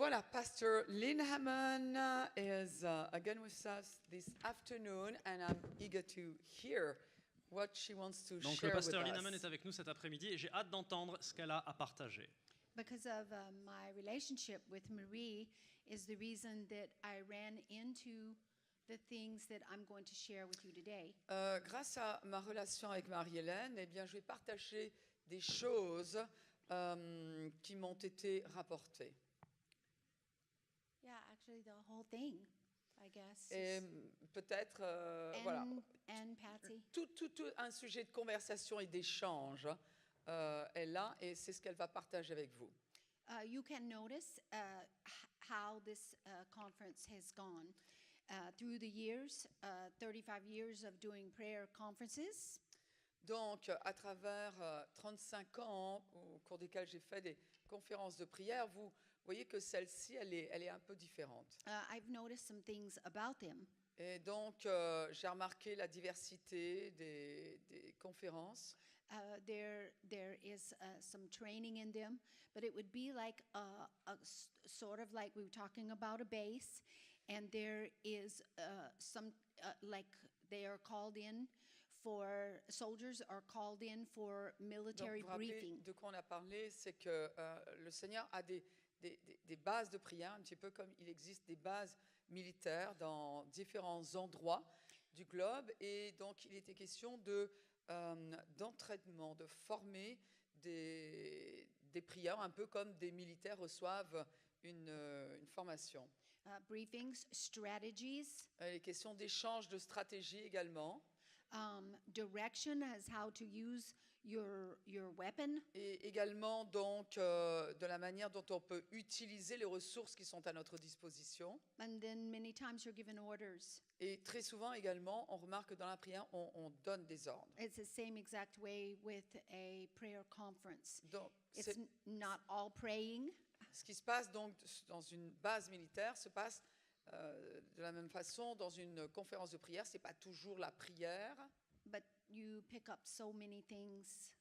Voilà, Pastor Lynn Hammond is again with us this afternoon, and I'm eager to hear what she wants to Donc le share with pasteur Lynn Hammond us. est avec nous cet après-midi et j'ai hâte d'entendre ce qu'elle a à partager. Because of my relationship with Marie is the reason that I ran into the things that I'm going to share with you today. Grâce à ma relation avec Marie-Hélène, eh bien, je vais partager des choses qui m'ont été rapportées. Yeah, actually the whole thing, I guess. Et peut-être, voilà, And Patsy. tout un sujet de conversation et d'échange est là, et c'est ce qu'elle va partager avec vous. You can notice how this conference has gone. Through the years, 35 years of doing prayer conferences. Donc, à travers 35 ans au cours desquels j'ai fait des conférences de prière, vous voyez que celle-ci, elle est un peu différente. I've noticed some things about them. Et donc, j'ai remarqué la diversité des conférences. There is some training in them, but it would be like sort of like we were talking about a base, and there is some like they are called in for soldiers are called in for military Donc, vous vous rappelez briefing. de quoi on a parlé, c'est que le Seigneur a des bases de prière, un petit peu comme il existe des bases militaires dans différents endroits du globe, et donc il était question d'entraînement, de former des prières, un peu comme des militaires reçoivent une formation. Briefings, strategies, Les questions d'échange de stratégie également. direction as how to use your weapon. Et également donc de la manière dont on peut utiliser les ressources qui sont à notre disposition. And then many times you're given orders. Et très souvent également, on remarque que dans la prière, on donne des ordres. It's the same exact way with a prayer conference. Donc, It's not all praying. ce qui se passe donc dans une base militaire se passe de la même façon dans une conférence de prière. C'est pas toujours la prière. But you pick up so many things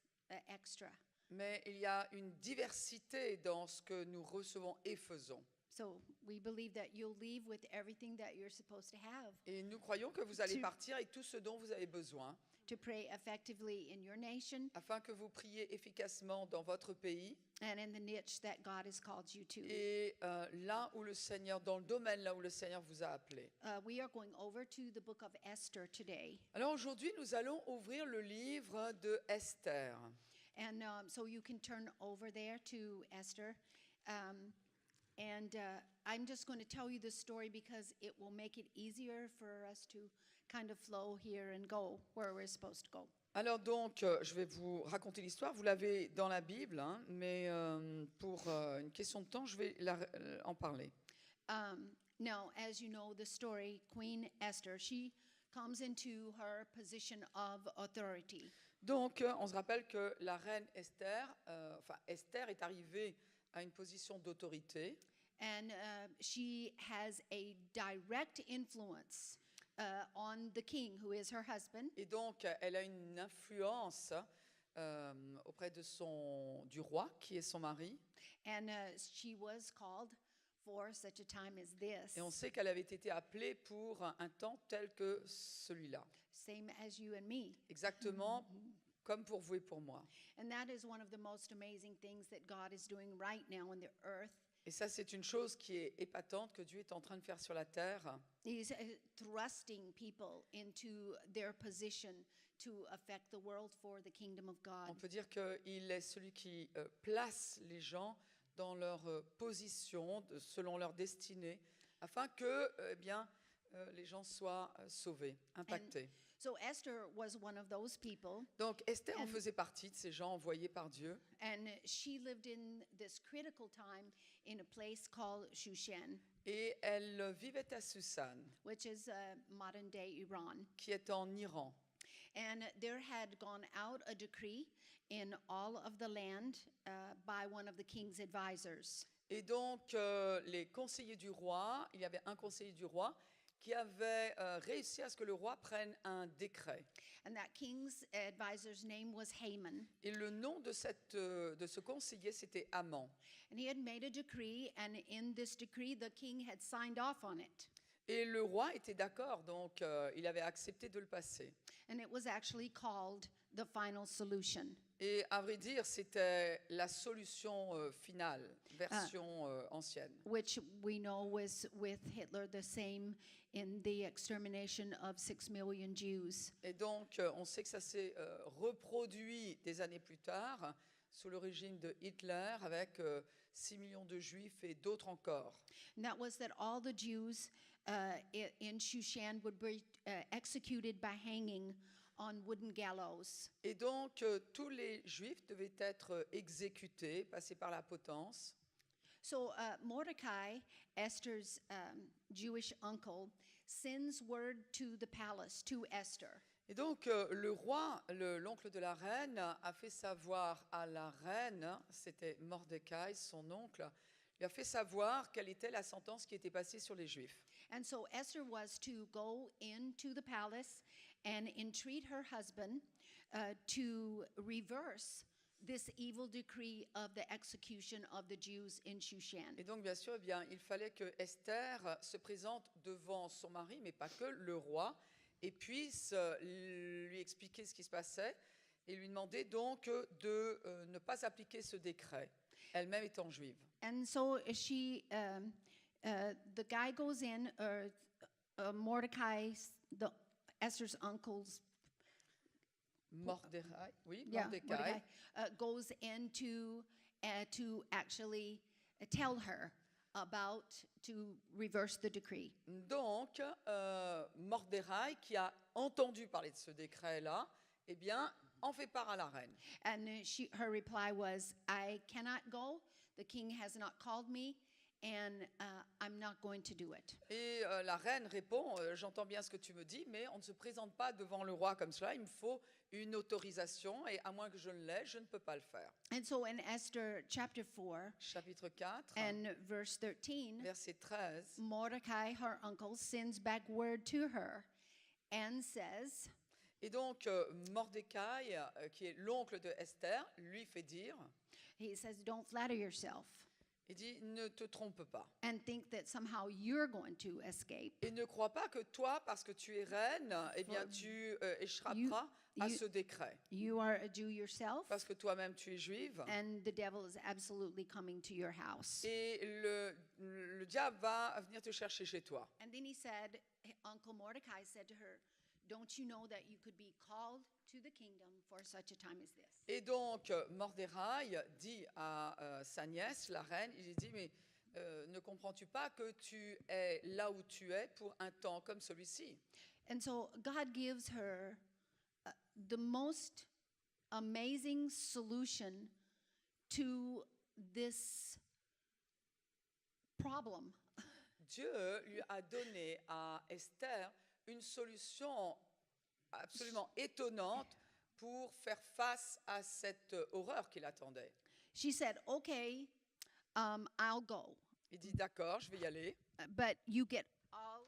extra. Mais il y a une diversité dans ce que nous recevons et faisons. So we believe that you'll leave with everything that you're supposed to have Et nous croyons que vous allez partir avec tout ce dont vous avez besoin, to pray effectively in your nation afin que vous priez efficacement dans votre pays and in the niche that God has called you to. et là où le Seigneur, dans le domaine là où le Seigneur vous a appelé. We are going over to the book of Esther today. Alors aujourd'hui, nous allons ouvrir le livre de Esther. And so you can turn over there to Esther. And I'm just going to tell you the story because it will make it easier for us to kind of flow here and go where we're supposed to go. Alors donc, je vais vous raconter l'histoire. Vous l'avez dans la Bible, hein, mais pour une question de temps, je vais en parler. Now, as you know the story, Queen Esther, she comes into her position of authority. Donc, on se rappelle que la reine Esther, Esther est arrivée à une position d'autorité. And she has a direct influence on the king, who is her husband. Et donc, elle a une influence auprès du roi, qui est son mari. And she was called for such a time as this. Et on sait qu'elle avait été appelée pour un temps tel que celui-là. Same as you and me. Exactement comme pour vous et pour moi. And that is one of the most amazing things that God is doing right now on the earth. Et ça, c'est une chose qui est épatante que Dieu est en train de faire sur la terre. He's thrusting people into their position to affect the world for the kingdom of God. On peut dire qu'il est celui qui place les gens dans leur position, selon leur destinée, afin que les gens soient sauvés, impactés. So Esther was one of those people. Donc Esther en faisait partie de ces gens envoyés par Dieu. And she lived in this critical time in a place called Shushan, Et elle vivait à Susan, which is modern day Iran. qui est en Iran. And there had gone out a decree in all of the land by one of the king's advisors. Et donc les conseillers du roi, il y avait un conseiller du roi qui avait réussi à ce que le roi prenne un décret. And that king's advisor's name was Haman. Et le nom de ce conseiller, c'était Haman. And he had made a decree, and in this decree, the king had signed off on it. Et le roi était d'accord, donc il avait accepté de le passer. And it was actually called the final solution. Et à vrai dire, c'était la solution finale, version ancienne. Which we know was with Hitler the same in the extermination of 6 million Jews. Et donc, on sait que ça s'est reproduit des années plus tard, sous le régime de Hitler, avec 6 millions de Juifs et d'autres encore. And that was that all the Jews in Shushan would be executed by hanging on wooden gallows. Et donc, tous les Juifs devaient être exécutés, passés par la potence. So Mordecai, Esther's Jewish uncle, sends word to the palace, to Esther. Et donc, le roi, l'oncle de la reine, a fait savoir à la reine, c'était Mordecai, son oncle, lui a fait savoir quelle était la sentence qui était passée sur les Juifs. And so Esther was to go into the palace and entreat her husband to reverse this evil decree of the execution of the Jews in Shushan. Et donc, bien sûr, eh bien, il fallait que Esther se présente devant son mari, mais pas que, le roi, et puisse lui expliquer ce qui se passait et lui demander donc de ne pas appliquer ce décret, elle-même étant juive. And so the guy goes in, Mordecai, Esther's uncle's Mordecai, oui, yeah, Mordecai. goes in to actually tell her about to reverse the decree. Donc, Mordecai, qui a entendu parler de ce décret-là, eh bien, en fait part à la reine. And her reply was, I cannot go. The king has not called me, and I'm not going to do it. Et la reine répond, j'entends bien ce que tu me dis, mais on ne se présente pas devant le roi comme cela, il me faut une autorisation, et à moins que je ne l'aie, je ne peux pas le faire. And so in Esther chapter 4 Chapitre 4, and verse 13, verset 13, Mordecai, her uncle, sends back word to her and says, et donc Mordecai, qui est l'oncle de Esther, lui fait dire, he says, don't flatter yourself il dit, ne te trompe pas. and think that somehow you're going to escape. Et ne crois pas que toi, parce que tu es reine, eh bien, tu échapperas à you- ce décret. You are a Jew yourself, Parce que toi-même, tu es juive. and the devil is absolutely coming to your house. Et le diable va venir te chercher chez toi. And then he said, Uncle Mordecai said to her, don't you know that you could be called to the kingdom for such a time as this? Et donc, Mordecai dit à sa nièce, la reine, il lui dit, mais ne comprends-tu pas que tu es là où tu es pour un temps comme celui-ci? And so God gives her the most amazing solution to this problem. Dieu lui a donné à Esther une solution absolument étonnante pour faire face à cette horreur qui l'attendait. She said, okay, I'll go, Il dit, d'accord, je vais y aller, but you get all.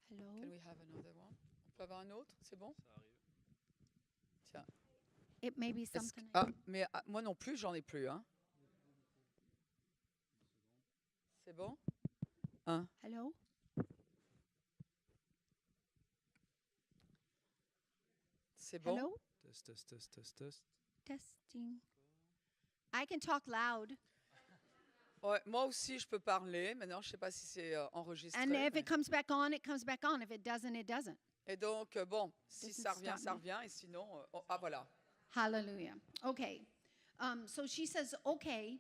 Hello? Can we have another one? On peut avoir un autre, c'est bon? Ça arrive. Tiens. It may be Est-ce que- something. Ah, mais moi non plus, j'en ai plus. Hein. C'est bon? Hein? Hello? C'est bon? Hello? Test. Testing. I can talk loud, Ouais, moi aussi, je peux parler. Maintenant, je ne sais pas si c'est enregistré. and if mais- it comes back on, it comes back on. If it doesn't, it doesn't. Et donc, bon, si Doesn't ça revient, stop ça me. revient. Et sinon, ah voilà. Hallelujah. Okay. So she says, okay.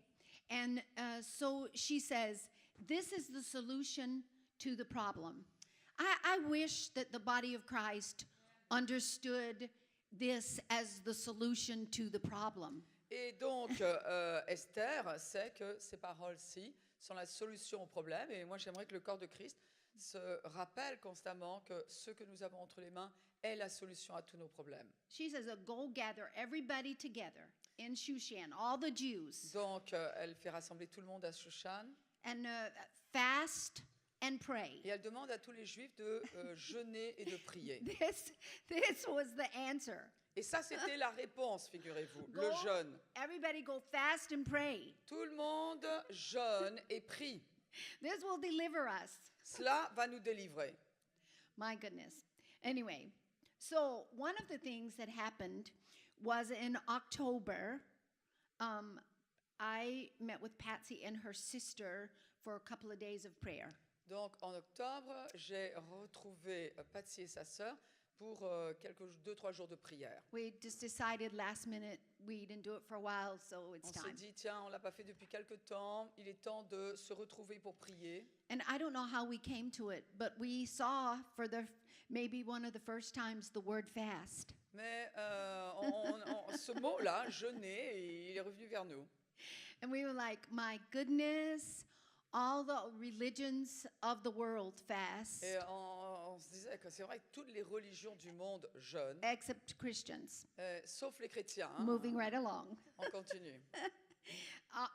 And so she says, this is the solution to the problem. I wish that the body of Christ understood this as the solution to the problem. Et donc, Esther sait que ces paroles-ci sont la solution au problème. Et moi, j'aimerais que le corps de Christ se rappelle constamment que ce que nous avons entre les mains est la solution à tous nos problèmes. She says, go gather everybody together in Shushan, all the Jews, Donc, elle fait rassembler tout le monde à Shushan and fast and pray. et elle demande à tous les Juifs de jeûner et de prier. This was the answer. Et ça, c'était la réponse, figurez-vous, Go, le jeûne. Everybody go fast and pray. Tout le monde jeûne et prie. This will deliver us. Cela va nous délivrer. My goodness. Anyway, so one of the things that happened was in October, I met with Patsy and her sister for a couple of days of prayer. Donc, en octobre, j'ai retrouvé Patsy et sa sœur pour 2-3 jours de prière. We just decided last minute we didn't do it for a while, so it's On s'est time. dit, tiens, on l'a pas fait depuis quelque temps, il est temps de se retrouver pour prier. And I don't know how we came to it, but we saw for the maybe one of the first times the word fast. Mais ce mot-là, jeûner, il est revenu vers nous. And we were like, my goodness, all the religions of the world fast, Et on se disait que c'est vrai que toutes les religions du monde jeûnent, except Christians. sauf les chrétiens. Hein. Moving right along. On continue.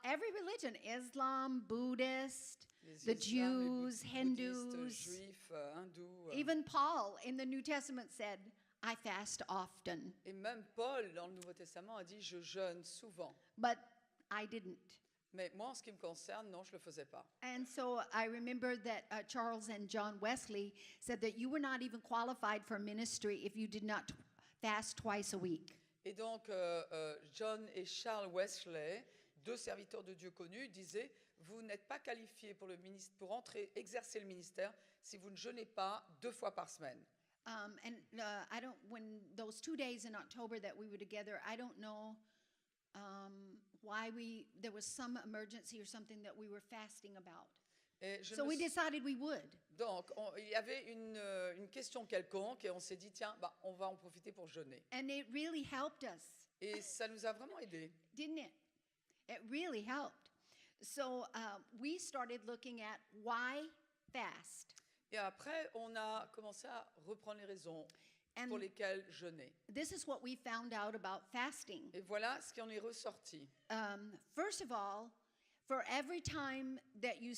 Every religion, Islam, Buddhist, Les the islams, Jews, les Hindus, bouddhistes, juifs, hindous. even Paul in the New Testament said, I fast often, Et même Paul, dans le Nouveau Testament, a dit, je jeûne souvent. but I didn't. Mais moi, en ce qui me concerne, non, je ne le faisais pas. And so I remember that Charles and John Wesley said that you were not even qualified for ministry if you did not fast twice a week. Et donc, John et Charles Wesley, deux serviteurs de Dieu connus, disaient, vous n'êtes pas qualifiés pour exercer le ministère si vous ne jeûnez pas 2 fois par semaine. I don't, when those 2 days in October that we were together, I don't know why there was some emergency or something that we were fasting about. Et je So ne we sais- decided we would. Donc, il y avait une question quelconque et on s'est dit, tiens, on va en profiter pour jeûner. And it really helped us, Et ça nous a vraiment aidés. didn't it? It really helped. So we started looking at why fast. Et après, on a commencé à reprendre les raisons And pour lesquelles jeûner. this is what we found out about fasting. Et voilà ce qui en est ressorti. First of all, for 3 times that you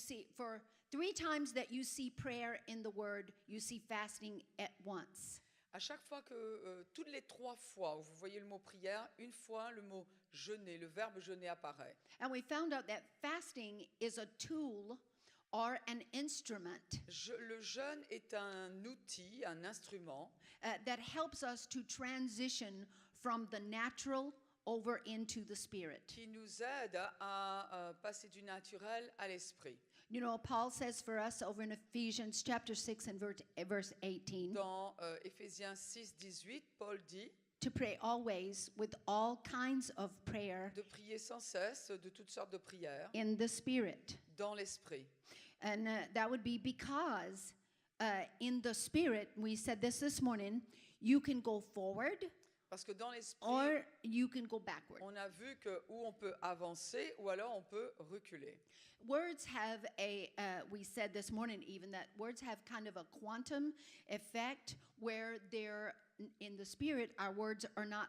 see prayer in the word, you see fasting at once. À chaque fois que, toutes les 3 fois où vous voyez le mot prière, une fois le mot jeûner, le verbe jeûner apparaît. And we found out that fasting is a tool or an instrument Le jeûne est un outil, un instrument that helps us to transition from the natural over into the spirit. qui nous aide à passer du naturel à l'esprit. You know, Paul says for us over in Ephesians chapter 6 and verse 18, Dans Éphésiens 6, 18, Paul dit to pray always with all kinds of prayer de prier sans cesse de toutes sortes de prières in the spirit. dans l'esprit. And that would be because in the spirit, we said this morning, you can go forward Parce que dans l'esprit, or you can go backward. on a vu que où on peut avancer ou alors on peut reculer. Words have we said this morning even that words have kind of a quantum effect where they're, in the spirit, our words are not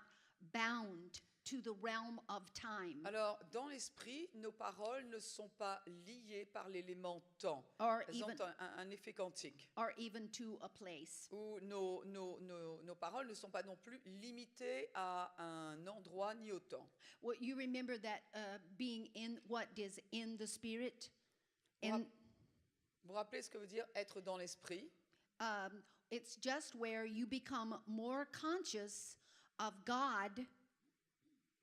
bound to the realm of time. Alors, dans l'esprit, nos paroles ne sont pas liées par l'élément temps. Or Elles ont even, un effet quantique. or even to a place. Où nos paroles ne sont pas non plus limitées à un endroit ni au temps. Well, you remember that being in what is in the spirit? Vous In, vous vous rappelez ce que veut dire être dans l'esprit? it's just where you become more conscious of God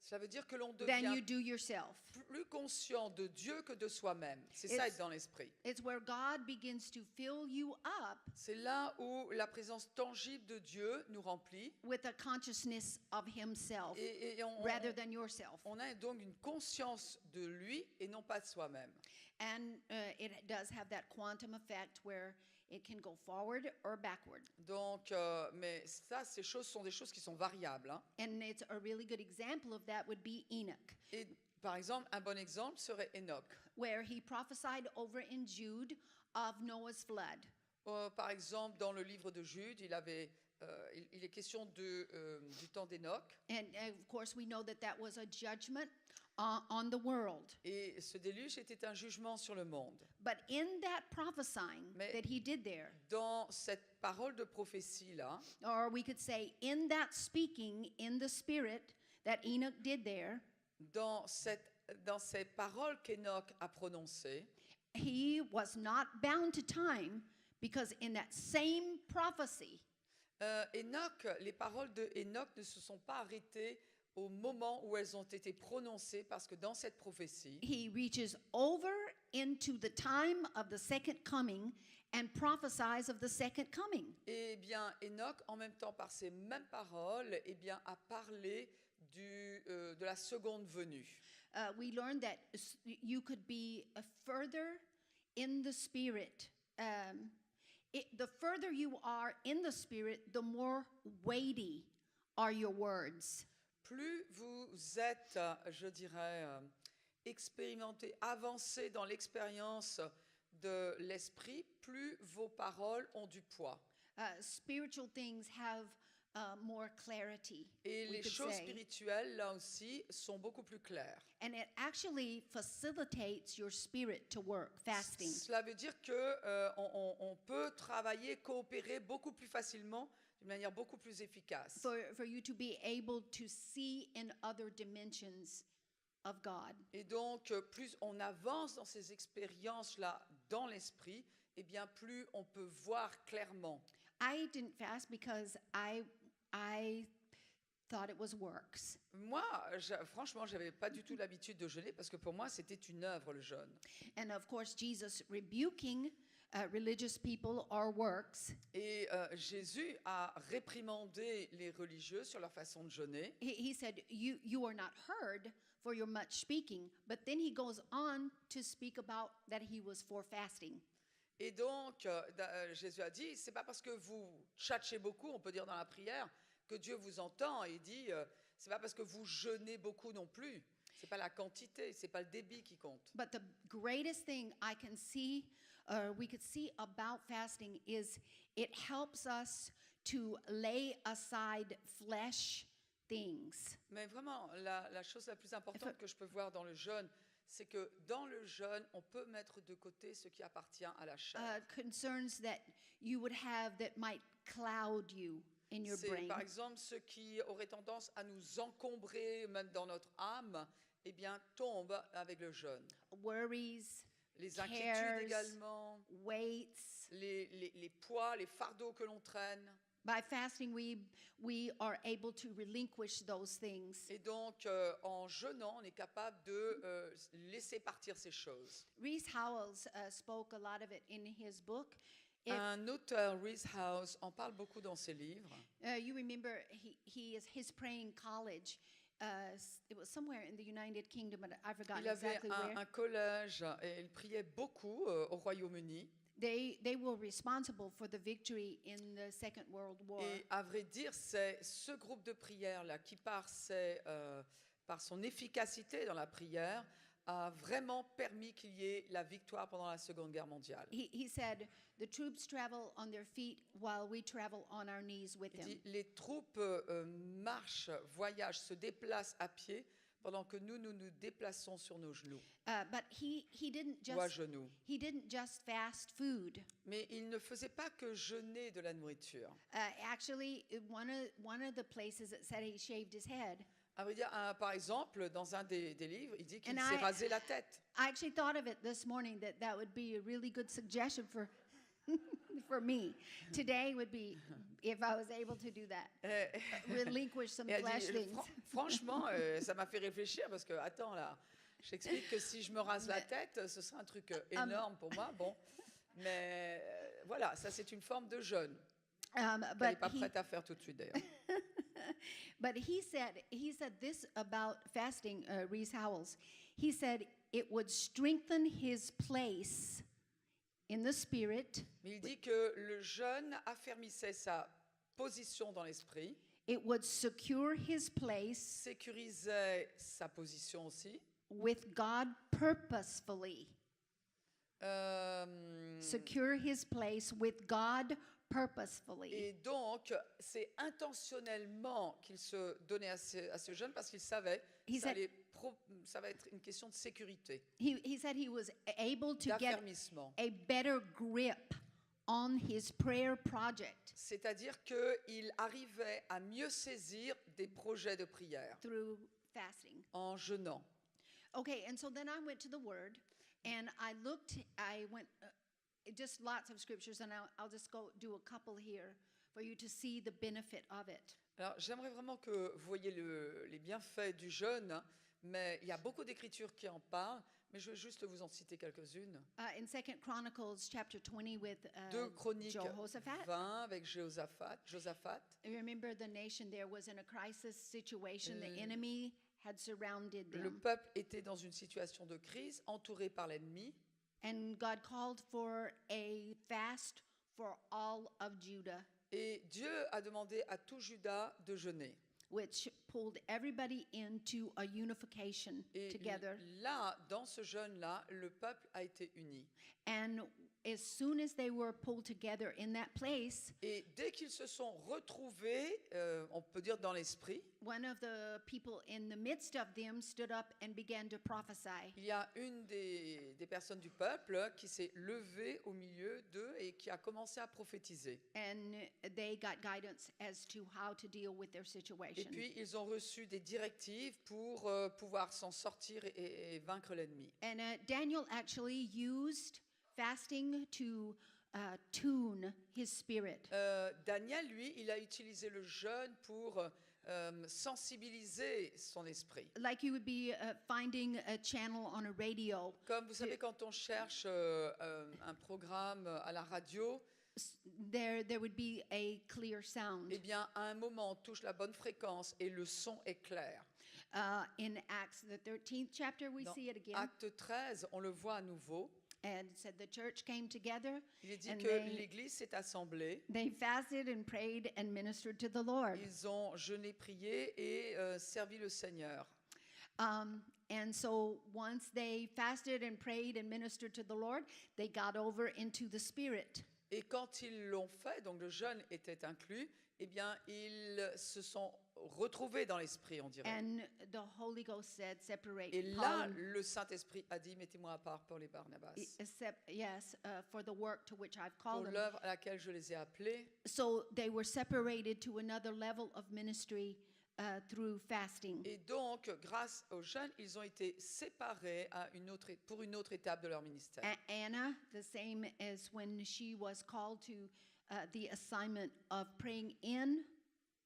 Ça veut dire que l'on than you devient do yourself. plus conscient de Dieu que de soi-même. C'est ça It's- être dans l'esprit. It's where God begins to fill you up C'est là où la présence tangible de Dieu nous remplit. with a consciousness of Himself Et rather than yourself. on a donc une conscience de lui et non pas de soi-même. And it does have that quantum effect where it can go forward or backward. Donc, mais ça, ces choses sont des choses qui sont variables. Hein. And it's a really good example of that would be Enoch, Et par exemple, un bon exemple serait Enoch, where he prophesied over in Jude of Noah's flood. Par exemple, dans le livre de Jude, il est question du temps d'Enoch. And of course, we know that that was a judgment on the world. Et ce déluge était un jugement sur le monde. But in that prophesying Mais- that he did there, Dans cette parole de prophétie-là, or we could say in that speaking in the spirit that Enoch did there, dans ces paroles qu'Enoch a prononcées, he was not bound to time because in that same prophecy, les paroles de Enoch ne se sont pas arrêtées au moment où elles ont été prononcées, parce que dans cette prophétie, he reaches over into the time of the second coming and prophesies of the second coming. eh bien, Enoch, en même temps, par ces mêmes paroles, eh bien, a parlé de la seconde venue. We learned that you could be further in the spirit. The further you are in the spirit, the more weighty are your words. Plus vous êtes, je dirais, expérimenté, avancé dans l'expérience de l'esprit, plus vos paroles ont du poids. Spiritual things have more clarity. Et we les could choses say. spirituelles, là aussi, sont beaucoup plus claires. And it actually facilitates your spirit to work, fasting. Cela veut dire que on peut travailler, coopérer beaucoup plus facilement, d'une manière beaucoup plus efficace. For you to be able to see in other dimensions of God. Et donc, plus on avance dans ces expériences-là dans l'esprit, eh bien, plus on peut voir clairement. I didn't fast because I thought it was works. Moi, franchement, je n'avais pas du tout l'habitude de jeûner, parce que pour moi, c'était une œuvre, le jeûne. And of course, Jesus rebuking religious people or works. Et Jésus a réprimandé les religieux sur leur façon de jeûner. He said, you are not heard for your much speaking. But then he goes on to speak about that he was for fasting. Et donc, Jésus a dit, c'est pas parce que vous tchatchez beaucoup, on peut dire dans la prière, que Dieu vous entend. Et il dit, c'est pas parce que vous jeûnez beaucoup non plus. C'est pas la quantité, c'est pas le débit qui compte. But the greatest thing I can see, we could see about fasting is it helps us to lay aside flesh things. Mais vraiment, la chose la plus importante que je peux voir dans le jeûne, c'est que dans le jeûne, on peut mettre de côté ce qui appartient à la chair. Concerns that you would have that might cloud you in your C'est brain. par exemple ce qui aurait tendance à nous encombrer, même dans notre âme, eh bien, tombe avec le jeûne. Worries, Les inquiétudes cares, également, weights. les poids, les fardeaux que l'on traîne. By fasting, we are able to relinquish those things. Et donc, en jeûnant, on est capable de laisser partir ces choses. Reese Howells spoke a lot of it in his book. Un auteur, Reese House, en parle beaucoup dans ses livres. You remember his praying college. It was somewhere in the United Kingdom, but I forgot Il avait exactly where. un collège et il priait beaucoup au Royaume-Uni. They were responsible for the victory in the Second World War. Et à vrai dire, c'est ce groupe de prière-là qui, par son efficacité dans la prière, a vraiment permis qu'il y ait la victoire pendant la Seconde Guerre mondiale. He said, the troops travel on their feet while we travel on our knees with Il them. dit, les troupes marchent, voyagent, se déplacent à pied pendant que nous nous déplaçons sur nos genoux But he didn't ou à just genoux. he didn't just fast food. Mais il ne faisait pas que jeûner de la nourriture. Actually, one of the places it said he shaved his head. À vrai dire, par exemple, dans un des livres, il dit qu'il And s'est I- rasé la tête. I actually thought of it this morning that would be a really good suggestion for for me. Today would be if I was able to do that. Relinquish some Et elle flesh dit, things. franchement, ça m'a fait réfléchir parce que, attends là, j'explique que si je me rase la tête, ce serait un truc énorme pour moi. Bon, mais voilà, ça c'est une forme de jeûne. Elle n'est But pas prête à faire tout de suite d'ailleurs. but he said this about fasting, Reese Howells. He said it would strengthen his place in the spirit. Mais il dit que le jeûne affermissait sa position dans l'esprit, It would secure his place sécurisait sa position aussi, with God purposefully. secure his place with God purposefully. Et donc, c'est intentionnellement qu'il se donnait à ce jeûne parce qu'il savait que He ça, said- ça va être une question de sécurité, He said he was able to get d'affermissement. a better grip on his prayer project C'est-à-dire qu'il arrivait à mieux saisir des projets de prière through fasting. en jeûnant. Okay, and so then I went to the Word, and I went just lots of scriptures, and I'll just go do a couple here for you to see the benefit of it. Alors, j'aimerais vraiment que vous voyez les bienfaits du jeûne, hein, mais il y a beaucoup d'écritures qui en parlent, mais je vais juste vous en citer quelques-unes. In 2 Chronicles chapter 20 with 2 Chroniques Jehoshaphat. 20 avec Josaphat. Remember, the nation there was in a crisis situation. The enemy had surrounded Le them. peuple était dans une situation de crise, entouré par l'ennemi, And God called for a fast for all of Judah, et Dieu a demandé à tout Juda de jeûner. which pulled everybody into a unification Et together. là, dans ce jeûne-là, le peuple a été uni. And as soon as they were pulled together in that place, Et dès qu'ils se sont retrouvés, on peut dire dans l'esprit, one of the people in the midst of them stood up and began to prophesy. il y a une des personnes du peuple qui s'est levée au milieu d'eux et qui a commencé à prophétiser. And they got guidance as to how to deal with their Et situation. puis, ils ont reçu des directives pour pouvoir s'en sortir et vaincre l'ennemi. And Daniel actually used fasting to tune his spirit. Daniel, lui, il a utilisé le jeûne pour sensibiliser son esprit. Like you would be finding a channel on a radio. Comme vous savez, quand on cherche un programme à la radio, There would be a clear sound. eh bien, à un moment, on touche la bonne fréquence et le son est clair. In Acts, the 13th chapter, we Dans see it again. Acte 13, on le voit à nouveau. And it said the church came together. Il est dit And que they- l'Église s'est assemblée. They fasted and prayed and ministered to the Lord. Ils ont jeûné, prié et servi le Seigneur. And so once they fasted and prayed and ministered to the Lord, they got over into the Spirit. Et quand ils l'ont fait, donc le jeûne était inclus, eh bien, ils se sont retrouvés dans l'esprit, on dirait. And the Holy Ghost said, separate Et Paul là, and- le Saint-Esprit a dit, mettez-moi à part pour les Barnabas, for the work to which I've pour called them. l'œuvre à laquelle je les ai appelés. So they were separated to another level of ministry through fasting. Et donc, grâce au jeûne, ils ont été séparés pour une autre étape de leur ministère. Anna, the same as when she was called to the assignment of praying in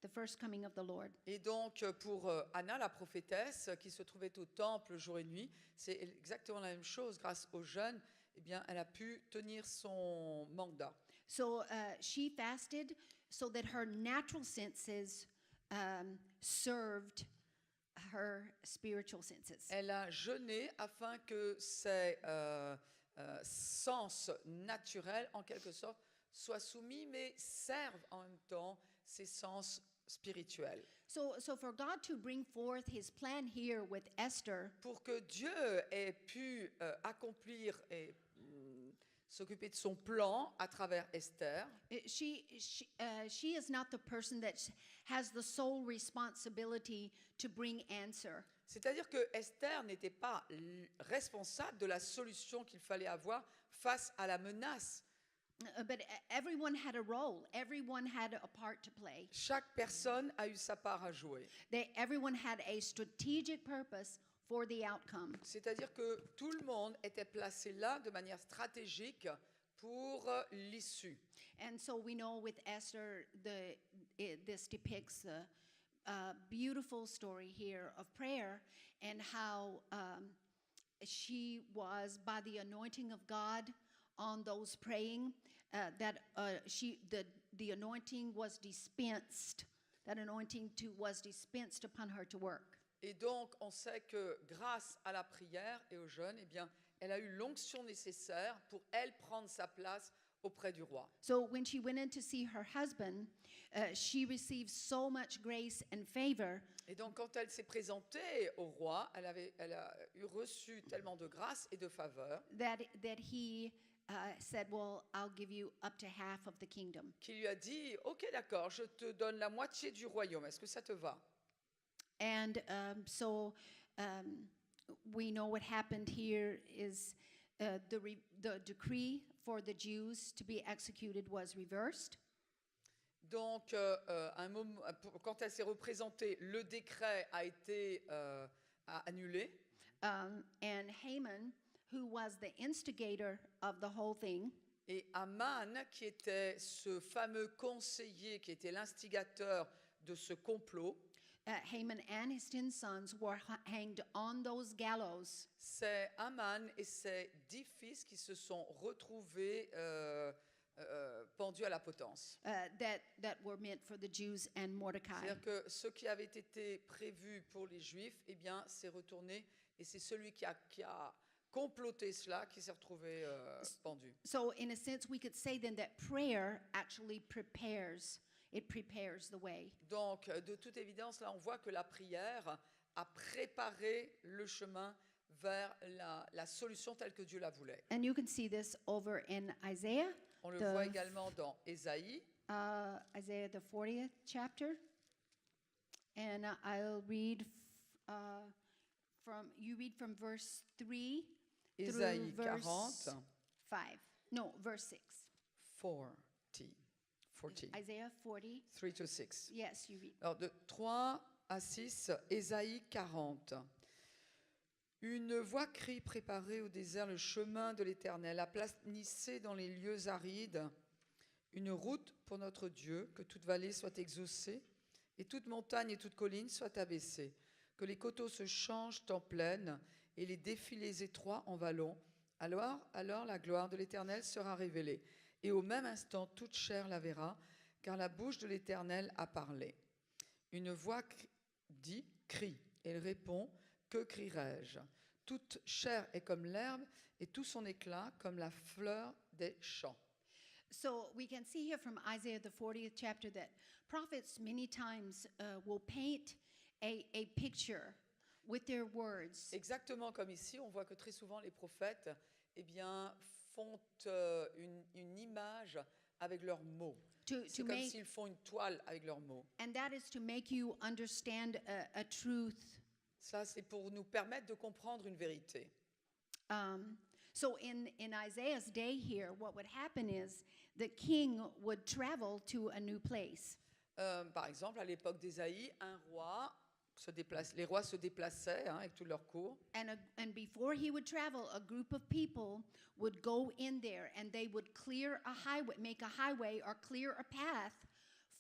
the first coming of the Lord. Et donc, pour Anna, la prophétesse, qui se trouvait au temple jour et nuit, c'est exactement la même chose. Grâce au jeûne, eh bien, elle a pu tenir son mandat. So she fasted so that her natural senses served her spiritual senses. Elle a jeûné afin que ses sens naturels, en quelque sorte, soient soumis, mais servent en même temps ses sens spirituels. So for God to bring forth his plan here with Esther, Pour que Dieu ait pu accomplir et s'occuper de son plan à travers Esther, she is not the person that has the sole responsibility to bring answer. c'est-à-dire que Esther n'était pas responsable de la solution qu'il fallait avoir face à la menace. But everyone had a role. Everyone had a part to play. Chaque personne a eu sa part à jouer. Everyone had a strategic purpose for the outcome. C'est-à-dire que tout le monde était placé là de manière stratégique pour l'issue. And so we know with Esther, this depicts a beautiful story here of prayer and how she was, by the anointing of God on those praying, the anointing was dispensed. That anointing was dispensed upon her to work. Et donc, on sait que grâce à la prière et au jeûne, eh bien, elle a eu l'onction nécessaire pour elle prendre sa place auprès du roi. So when she went in to see her husband, she received so much grace and favor Et donc, quand elle s'est présentée au roi, elle a eu reçu tellement de grâce et de faveur that he said, "Well, I'll give you up to half of the kingdom." qu'il lui a dit, OK, d'accord, je te donne la moitié du royaume. Est-ce que ça te va? And so we know what happened here is the decree for the Jews to be executed was reversed. Donc, quand elle s'est représentée, le décret a été annulé. And Haman, who was the instigator of the whole thing, Et Aman, qui était ce fameux conseiller, qui était l'instigateur de ce complot, Haman and his 10 sons were hanged on those gallows. c'est Aman et ses 10 fils qui se sont retrouvés pendus à la potence. That were meant for the Jews and Mordecai. C'est-à-dire que ce qui avait été prévu pour les Juifs, eh bien, s'est retourné, et c'est celui qui a comploté cela qui s'est retrouvé pendu. So in a sense, we could say then that prayer actually prepares the way. Donc, de toute évidence, là, on voit que la prière a préparé le chemin vers la solution telle que Dieu la voulait. And you can see this over in Isaiah. On le The- voit également dans Ésaïe, Isaiah, the 40th chapter. And I'll read you read from verse 3 Ésaïe through verse 40, 5. No, verse 6. 40, Isaiah 40. 3 to 6. Yes, you read. Alors, de 3 à 6, Ésaïe 40. Une voix crie, préparez au désert le chemin de l'Éternel, aplanissez dans les lieux arides une route pour notre Dieu, que toute vallée soit exaucée, et toute montagne et toute colline soient abaissées, que les coteaux se changent en plaine, et les défilés étroits en vallons. Alors la gloire de l'Éternel sera révélée, et au même instant toute chair la verra, car la bouche de l'Éternel a parlé. Une voix dit, crie, et il répond, que crierai-je? Toute chair est comme l'herbe, et tout son éclat comme la fleur des champs. So we can see here from Isaiah, the 40th chapter, that prophets many times will paint a picture with their words. Exactement comme ici, on voit que très souvent les prophètes, eh bien, font une image avec leurs mots. C'est To comme make, s'ils font une toile avec leurs mots. and that is to make you understand a truth. Ça, c'est pour nous permettre de comprendre une vérité. So in Isaiah's day here, what would happen is the king would travel to a new place. Par exemple, à l'époque d'Ésaïe, les rois se déplaçaient avec toute leur cour. And before he would travel, a group of people would go in there and they would clear a highway, make a highway or clear a path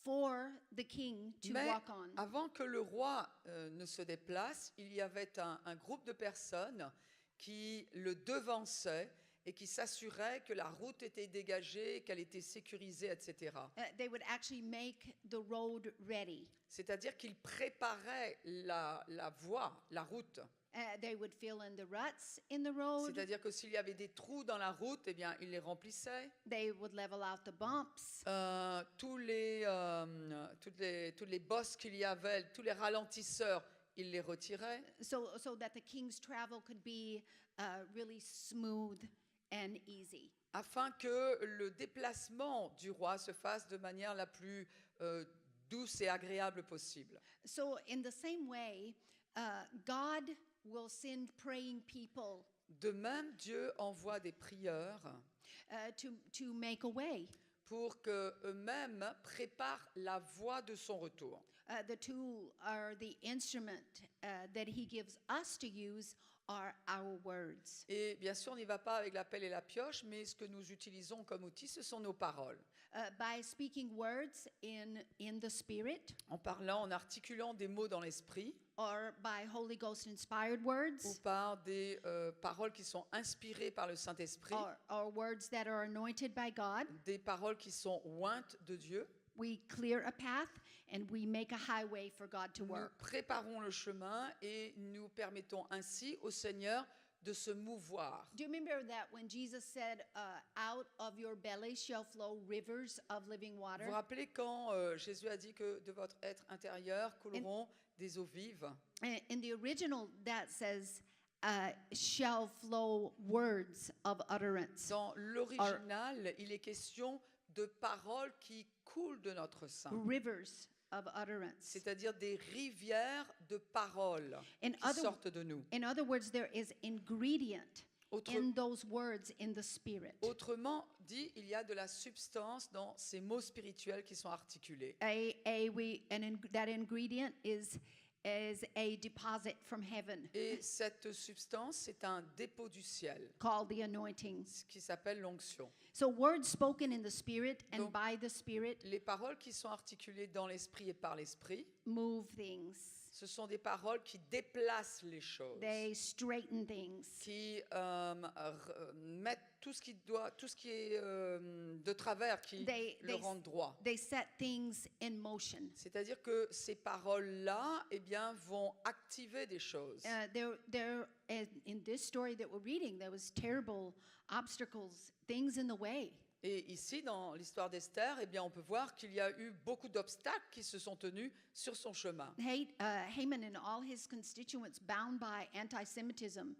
for the king to Mais walk on. avant que le roi ne se déplace, il y avait un groupe de personnes qui le devançaient et qui s'assuraient que la route était dégagée, qu'elle était sécurisée, etc. They would actually make the road ready. C'est-à-dire qu'ils préparaient la voie, la route. They would fill in the ruts in the road. C'est-à-dire que s'il y avait des trous dans la route, eh bien, ils les remplissaient. They would level out the bumps. Toutes les bosses qu'il y avait, tous les ralentisseurs, ils les retiraient. So that the king's travel could be really smooth and easy. Afin que le déplacement du roi se fasse de manière la plus douce et agréable possible. So in the same way, God will send praying people De même, Dieu envoie des prieurs to make a way. pour qu'eux-mêmes préparent la voie de son retour. The tool or the instrument that he gives us to use are our words. Et bien sûr, on n'y va pas avec la pelle et la pioche, mais ce que nous utilisons comme outil, ce sont nos paroles. By speaking words in the Spirit, En parlant, en articulant des mots dans l'esprit, or by Holy Ghost inspired words, ou par des paroles qui sont inspirées par le Saint-Esprit, or words that are anointed by God, des paroles qui sont ointes de Dieu. we clear a path and we make a highway for God to Nous work. préparons le chemin et nous permettons ainsi au Seigneur de se mouvoir. Do you remember that when Jesus said, out of your belly shall flow rivers of living Vous water? vous rappelez quand Jésus a dit que de votre être intérieur couleront des eaux vives? In the original, that says, shall flow words of utterance. Dans l'original, il est question de paroles qui coulent de notre sein, Rivers of utterance. c'est-à-dire des rivières de paroles In qui other, sortent de nous. in other words, there is ingredient Autre- in those words in the spirit. Autrement dit, il y a de la substance dans ces mots spirituels qui sont articulés. That ingredient is a deposit from heaven Et cette substance, c'est un dépôt du ciel, called the anointing. ce qui s'appelle l'onction. So words spoken in the spirit and Donc, by the spirit Les paroles qui sont articulées dans l'esprit et par l'esprit, move things. ce sont des paroles qui déplacent les choses, They straighten things. qui mettent tout ce qui est de travers, qui le rendent droit. They set things in motion. C'est-à-dire que ces paroles-là, eh bien, vont activer des choses. In this story that we're reading, there was terrible obstacles, things in the way. Et ici, dans l'histoire d'Esther, eh bien, on peut voir qu'il y a eu beaucoup d'obstacles qui se sont tenus sur son chemin. Haman and all his constituents bound by anti-Semitism.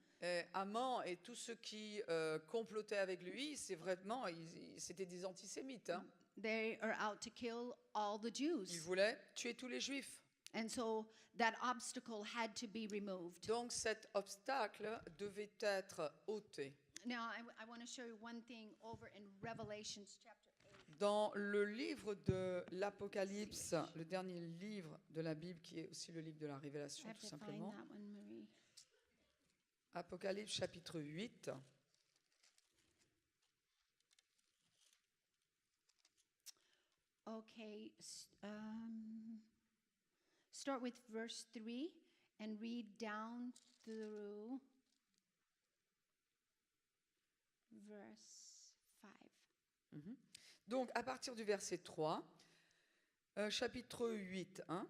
Haman et tous ceux qui complotaient avec lui, c'était des antisémites. Hein. They are out to kill all the Ils Jews. voulaient tuer tous les juifs. And so that obstacle had to be removed. Donc cet obstacle devait être ôté. Now, I want to show you one thing over in Revelations chapter 8. Dans le livre de l'Apocalypse, le dernier livre de la Bible, qui est aussi le livre de la Révélation, I have tout to find simplement. that one, Marie. Apocalypse chapitre 8. Okay, start with verse 3 and read down through verse 5. Donc, à partir du verset 3, chapitre 8, hein,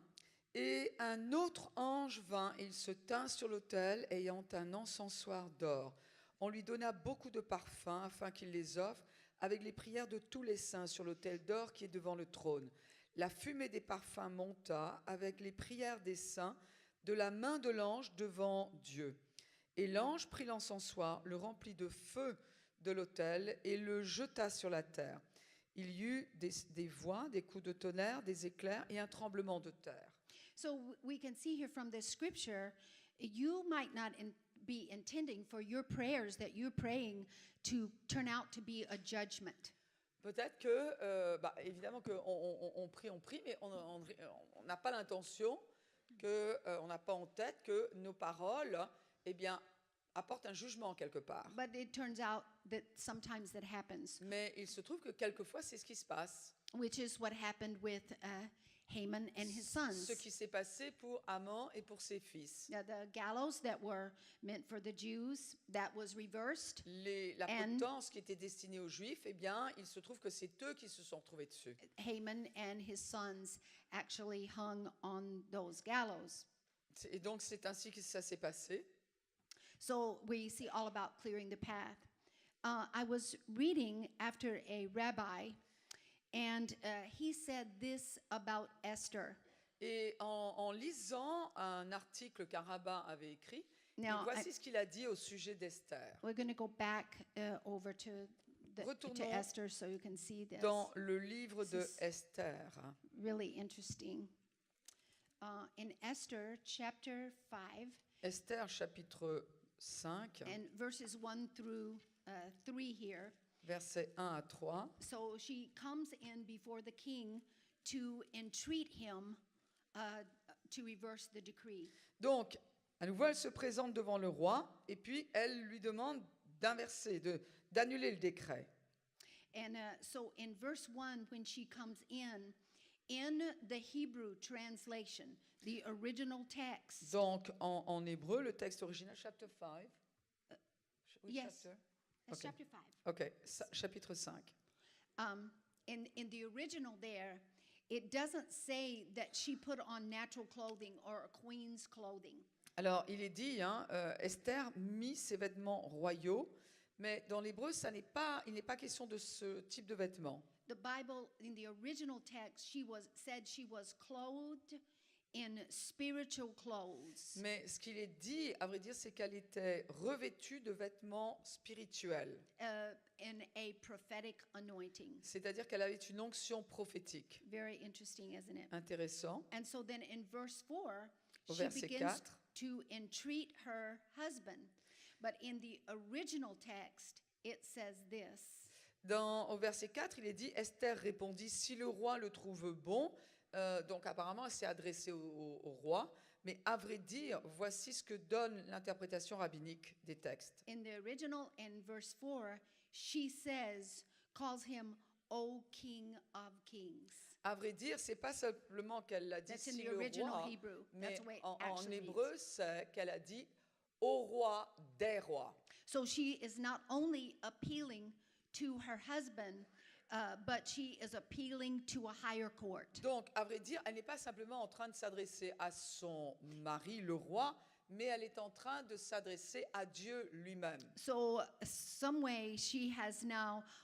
et un autre ange vint, et il se tint sur l'autel, ayant un encensoir d'or. On lui donna beaucoup de parfums, afin qu'il les offre, avec les prières de tous les saints sur l'autel d'or qui est devant le trône. La fumée des parfums monta, avec les prières des saints, de la main de l'ange devant Dieu. Et l'ange prit l'encensoir, le remplit de feu de l'autel, et le jeta sur la terre. Il y eut des voix, des coups de tonnerre, des éclairs et un tremblement de terre. So we can see here from this scripture, you might not be intending for your prayers that you're praying to turn out to be a judgment. Peut-être que, évidemment qu'on prie, mais on n'a pas l'intention, on n'a pas en tête que nos paroles, eh bien, apportent un jugement quelque part. But it turns out that sometimes that happens, Mais il se trouve que quelquefois, c'est ce qui se passe. which is what happened with Haman and his sons. Ce qui s'est passé pour Haman et pour ses fils. Now, the gallows that were meant for the Jews, that was reversed. La And- potence qui était destinée aux Juifs, eh bien, il se trouve que c'est eux qui se sont retrouvés dessus. Haman and his sons actually hung on those gallows. Et donc, c'est ainsi que ça s'est passé. So we see all about clearing the path. I was reading after a rabbi, and he said this about Esther. Et en lisant un article qu'un rabbin avait écrit, Now, et voici ce qu'il a dit au sujet d'Esther. We're going to go back over to Retournons Esther so you can see this. Dans le livre de This is- Esther, Really interesting. In Esther chapter 5 Esther chapitre 5, and verses 1 through 3 here. versets 1 à 3. So she comes in before the king to entreat him to reverse the decree. Donc, à nouveau, elle se présente devant le roi, et puis elle lui demande d'inverser, d'annuler le décret. And so in verse 1, when she comes in the Hebrew translation, the original text, Donc, en hébreu, le texte original, chapter 5. Oui, yes. chapter. it's Okay. chapter 5. Ok, chapitre 5. In the original there, it doesn't say that she put on natural clothing or a queen's clothing. Alors, il est dit, hein, Esther mit ses vêtements royaux, mais dans l'hébreu, il n'est pas question de ce type de vêtements. The Bible, in the original text, said she was clothed in spiritual clothes. Mais ce qu'il est dit, à vrai dire, c'est qu'elle était revêtue de vêtements spirituels. In a prophetic anointing. C'est-à-dire qu'elle avait une onction prophétique. Very interesting, isn't it? Intéressant. And so then in verse 4, Au she verset begins 4. to entreat her husband. But in the original text, it says this. Au verset 4, il est dit, Esther répondit, si le roi le trouve bon, donc apparemment elle s'est adressée au roi, mais à vrai dire, voici ce que donne l'interprétation rabbinique des textes. In the original, in verse 4, she calls him, O King of Kings. À vrai dire, c'est pas simplement qu'elle l'a dit That's in si the le original roi, Hebrew. mais That's the way it en actually hébreu, reads. c'est qu'elle a dit au roi des rois. So she is not only appealing to her husband, but she is appealing to a higher court. Donc, à vrai dire, elle n'est pas simplement en train de s'adresser à son mari, le roi, mais elle est en train de s'adresser à Dieu lui-même. So some way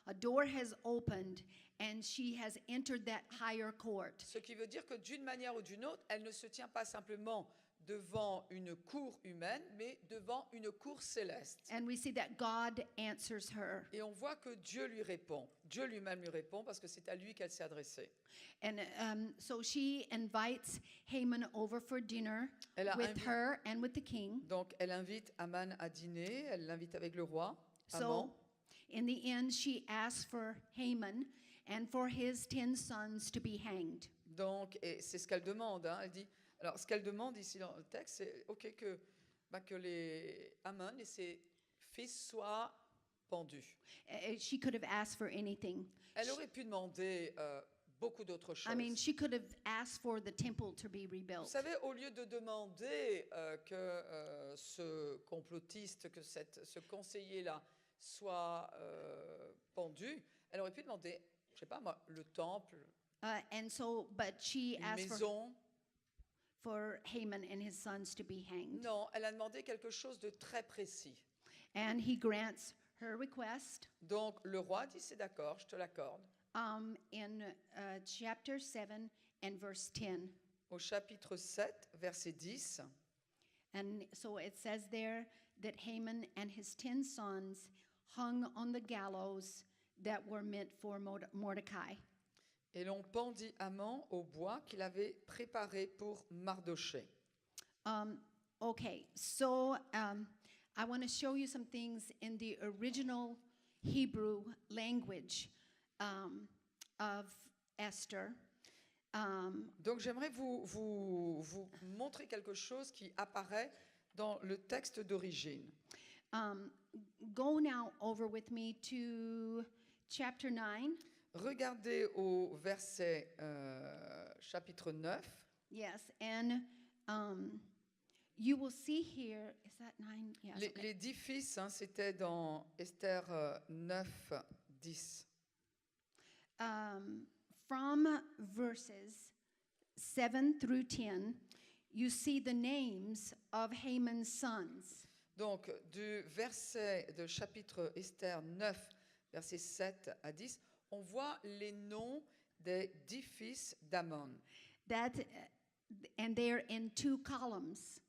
a door has opened and she has entered that higher court. Ce qui veut dire que d'une manière ou d'une autre, elle ne se tient pas simplement devant une cour humaine, mais devant une cour céleste. And we see that God answers her. Et on voit que Dieu lui répond. Dieu lui-même lui répond parce que c'est à lui qu'elle s'est adressée. And so she invites Haman over for dinner Elle a with her and with the king. Donc, elle invite Aman à dîner, elle l'invite avec le roi. So in the end, she asks for Haman and for his 10 sons to be hanged. Donc, et c'est ce qu'elle demande. Hein. Elle dit, alors, ce qu'elle demande ici dans le texte, c'est que les Aman et ses fils soient pendus. She could have asked for anything. Elle aurait pu demander beaucoup d'autres choses. I mean, she could have asked for the temple to be Vous rebuilt. savez, au lieu de demander que ce complotiste, que ce conseiller-là soit pendu, elle aurait pu demander, je sais pas moi, le temple, But she une asked maison. for Haman and his sons to be hanged. Non, elle a demandé quelque chose de très précis. And he grants her request. Donc le roi dit, c'est d'accord, je te l'accorde. In chapter 7 and verse 10. Au chapitre 7, verset 10, And so it says there that Haman and his 10 sons hung on the gallows that were meant for Mordecai. et l'on pendit Haman au bois qu'il avait préparé pour Mardochée. Okay, so I want to show you some things in the original Hebrew language of Esther. Donc j'aimerais vous montrer quelque chose qui apparaît dans le texte d'origine. Go now over with me to chapter 9. Regardez au verset chapitre 9. Yes, and you will see here, is that 9? Yes. Les 10 fils, hein, c'était dans Esther 9, 10. From verses 7 through 10, you see the names of Haman's sons. Donc, du verset de chapitre Esther 9, versets 7 à 10, on voit les noms des 10 fils d'Amon. And they're in 2 columns.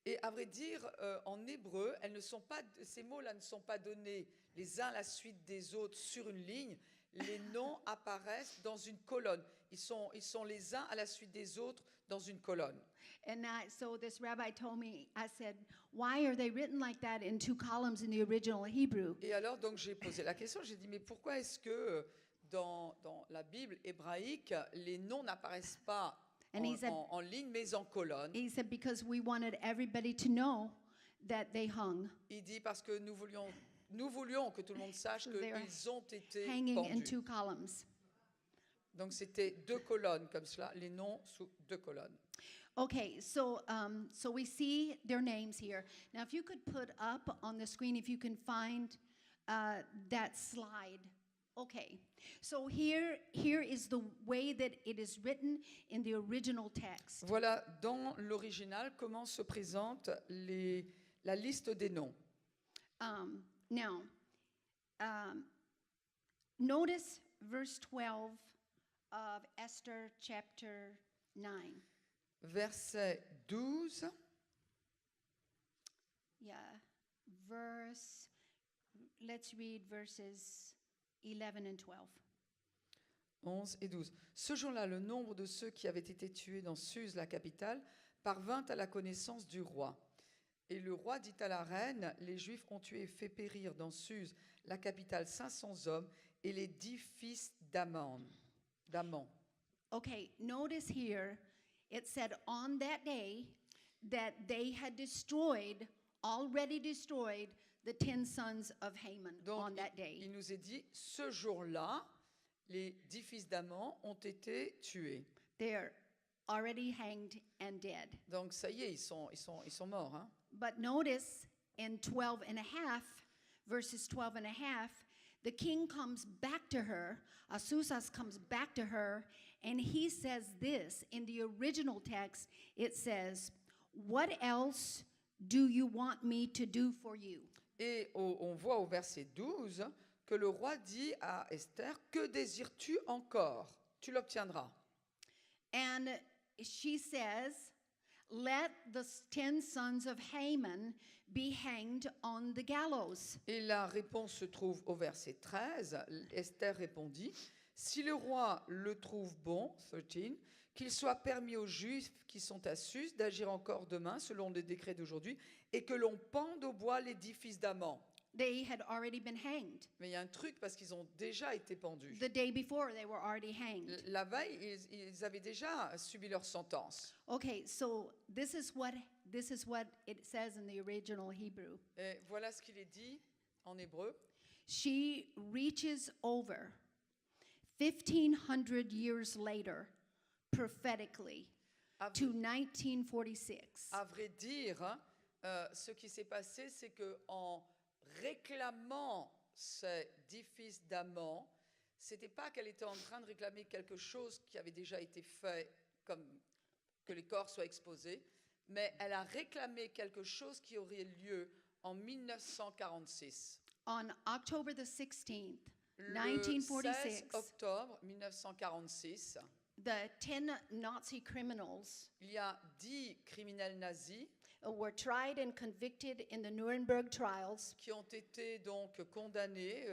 Et à vrai dire, en hébreu, ces mots-là ne sont pas donnés les uns à la suite des autres sur une ligne. Les noms apparaissent dans une colonne. Ils sont les uns à la suite des autres dans une colonne. And so this rabbi told me, I said, why are they written like that in 2 columns in the original Hebrew? Et alors, donc, j'ai posé la question, j'ai dit, mais pourquoi est-ce que dans la Bible hébraïque, les noms n'apparaissent pas en ligne, mais en colonne? He said, because we wanted everybody to know that they hung. Il dit, parce que nous voulions que tout le monde sache qu'ils ont été Hanging in pendus. 2 columns. Donc, c'était 2 colonnes comme cela, les noms sous 2 colonnes. Okay, so we see their names here. Now, if you could put up on the screen, if you can find that slide Okay, so here is the way that it is written in the original text. Voilà dans l'original comment se présente la liste des noms. Now, notice verse 12 of Esther chapter 9. Verset 12, Yeah, let's read verses 11 and 12. 11 et 12. Ce jour-là, le nombre de ceux qui avaient été tués dans Suse, la capitale, parvint à la connaissance du roi. Et le roi dit à la reine, les Juifs ont tué et fait périr dans Suse, la capitale, 500 hommes et les 10 fils d'Aman. Okay, notice here, it said on that day that they had already destroyed the 10 sons of Haman Donc, on that day. il nous est dit, ce jour-là, les 10 fils d'Aman ont été tués. They're already hanged and dead. Donc, ça y est, ils sont morts. Hein? But notice in 12 and a half, verses 12 and a half, the king comes back to her, Asusas comes back to her, and he says this. In the original text, it says, "What else do you want me to do for you?" Et on voit au verset 12 que le roi dit à Esther, que désires-tu encore? Tu l'obtiendras. And she says, "Let the 10 sons of Haman be hanged on the gallows." Et la réponse se trouve au verset 13. Esther répondit, si le roi le trouve bon, 13, qu'il soit permis aux Juifs qui sont à Suse d'agir encore demain selon le décret d'aujourd'hui et que l'on pende au bois les 10 fils d'Aman. They had already been hanged. Mais il y a un truc parce qu'ils ont déjà été pendus. The day before, they were already hanged. La veille, ils avaient déjà subi leur sentence. Okay, so this is what it says in the original Hebrew. Et voilà ce qu'il est dit en hébreu. She reaches over 1,500 years later, prophetically, to 1946. À vrai dire, ce qui s'est passé, c'est que en réclamant ces 10 fils d'Aman, c'était pas qu'elle était en train de réclamer quelque chose qui avait déjà été fait, comme que les corps soient exposés, mais elle a réclamé quelque chose qui aurait lieu en 1946. On October the 16th, Le 1946, 16 octobre 1946, the 10 Nazi criminals il y a 10 criminels nazis were tried and convicted in the Nuremberg trials qui ont été donc condamnés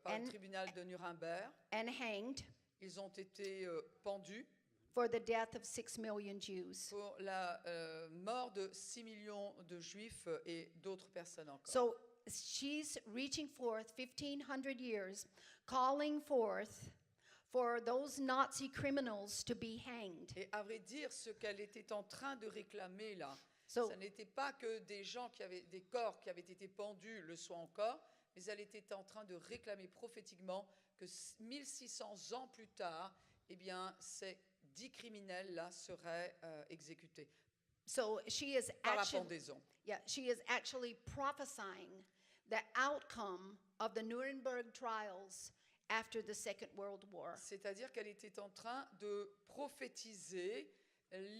par le tribunal de Nuremberg. and hanged Ils ont été pendus for the death of 6 million Jews. pour la mort de 6 millions de Juifs et d'autres personnes encore. So she's reaching forth 1,500 years, calling forth for those Nazi criminals to be hanged. Et à vrai dire, ce qu'elle était en train de réclamer là, So- ça n'était pas que des gens qui avaient des corps qui avaient été pendus le soient encore, mais elle était en train de réclamer prophétiquement que 1600 ans plus tard, eh bien, ces 10 criminels là seraient exécutés So she is par la actually, pendaison. she is actually prophesying the outcome of the Nuremberg trials after the Second World War. C'est-à-dire qu'elle était en train de prophétiser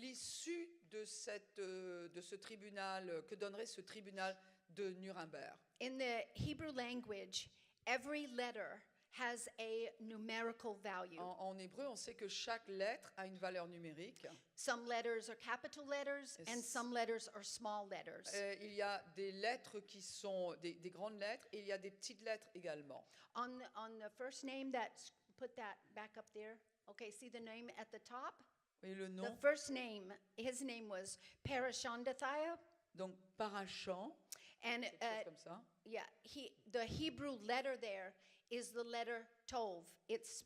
l'issue de ce tribunal, que donnerait ce tribunal de Nuremberg. In the Hebrew language, every letter has a numerical value. En hébreu, on sait que chaque lettre a une valeur numérique. Some letters are capital letters and some letters are small letters. Il y a des lettres qui sont des grandes lettres et il y a des petites lettres également. On the first name put that back up there. Okay, see the name at the top? Et le The nom, first name, his name was Parashandathiah. donc Parachan, And quelque chose comme ça. yeah, the Hebrew letter there is the letter Tov. It's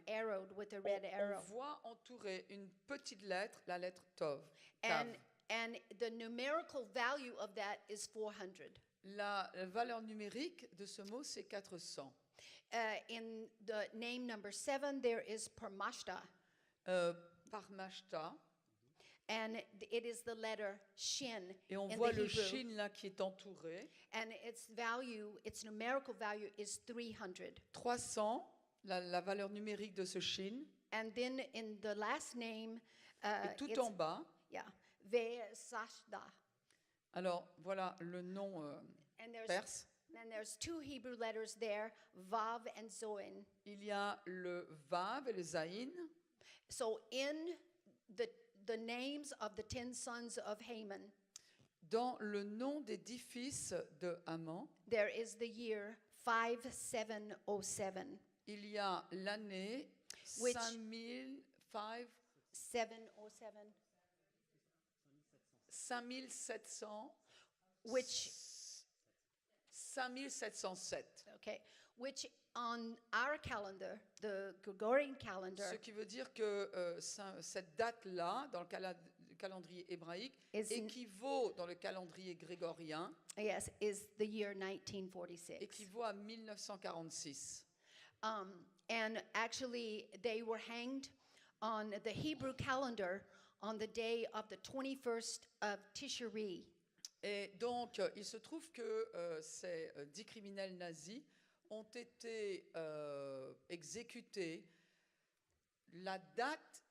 arrowed with a red On arrow. voit entourer une petite lettre, la lettre Tov. Tav. And the numerical value of that is 400. La valeur numérique de ce mot, c'est 400. In the name number 7, there is Parmashta, Parmashta. and it is the letter Shin Et on in voit the le Hebrew. shin là qui est entouré. And its numerical value is 300. 300, la valeur numérique de ce shin. And then in the last name, Et tout it's, en bas, yeah, Ve-Sashda. alors voilà le nom And there's, perse. and there's 2 Hebrew letters there, Vav and Zoin. Il y a le vav et le zaïn. So in the names of the 10 sons of Haman, Dans le nom des 10 fils de Haman, there is the year 5707. il y a l'année Which- 5700 707, 5700 which 5707. okay, which on our calendar, the Gregorian calendar, Ce qui veut dire que cette date-là, dans le calendrier hébraïque, Is in- équivaut dans le calendrier grégorien, yes, is the year 1946. équivaut à 1946. And actually, they were hanged on the Hebrew calendar on the day of the 21st of Tishri. Et donc, il se trouve que ces 10 criminels nazis ont été exécutés la date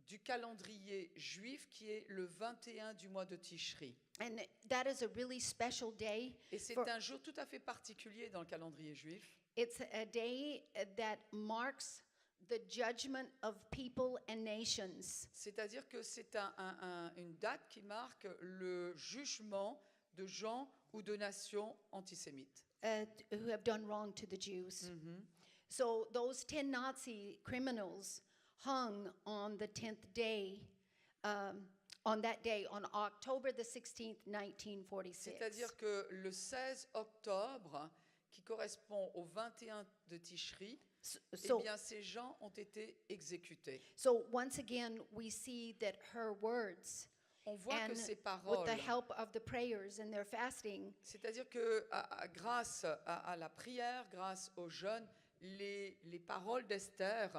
du calendrier juif qui est le 21 du mois de Tishri. And that is a really special day. Et c'est For- un jour tout à fait particulier dans le calendrier juif. It's a day that marks the judgment of people and nations. C'est-à-dire que c'est une date qui marque le jugement de gens ou de nations antisémites. Who have done wrong to the Jews. So those 10 Nazi criminals hung on the 10th day, on that day, on October the 16th, 1946. C'est-à-dire que le 16 octobre, qui correspond au 21 de Tishri, So, eh bien, ces gens ont été exécutés. so once again, we see that her words, On voit que and ces with paroles, the help of the prayers and their fasting, c'est-à-dire que grâce à la prière, grâce aux jeûnes, les paroles d'Esther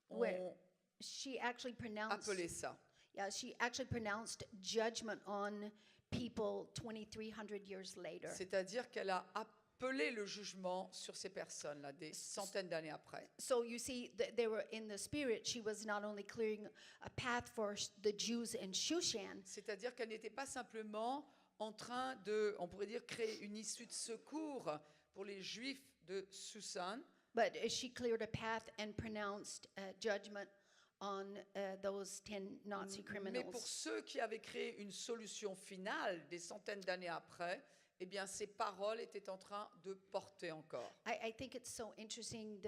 ont Where- she actually pronounced, appelé ça. yeah, she actually pronounced judgment on people 2,300 years later. C'est-à-dire qu'elle a appelé le jugement sur ces personnes-là, des centaines d'années après. So you see, they were in the spirit. She was not only clearing a path for the Jews in Shushan, C'est-à-dire qu'elle n'était pas simplement en train de, on pourrait dire, créer une issue de secours pour les Juifs de Susan, but she cleared a path and pronounced judgment on those 10 Nazi mais pour criminals. ceux qui avaient créé une solution finale des centaines d'années après, eh bien, ces paroles étaient en train de porter encore. I think it's so interesting.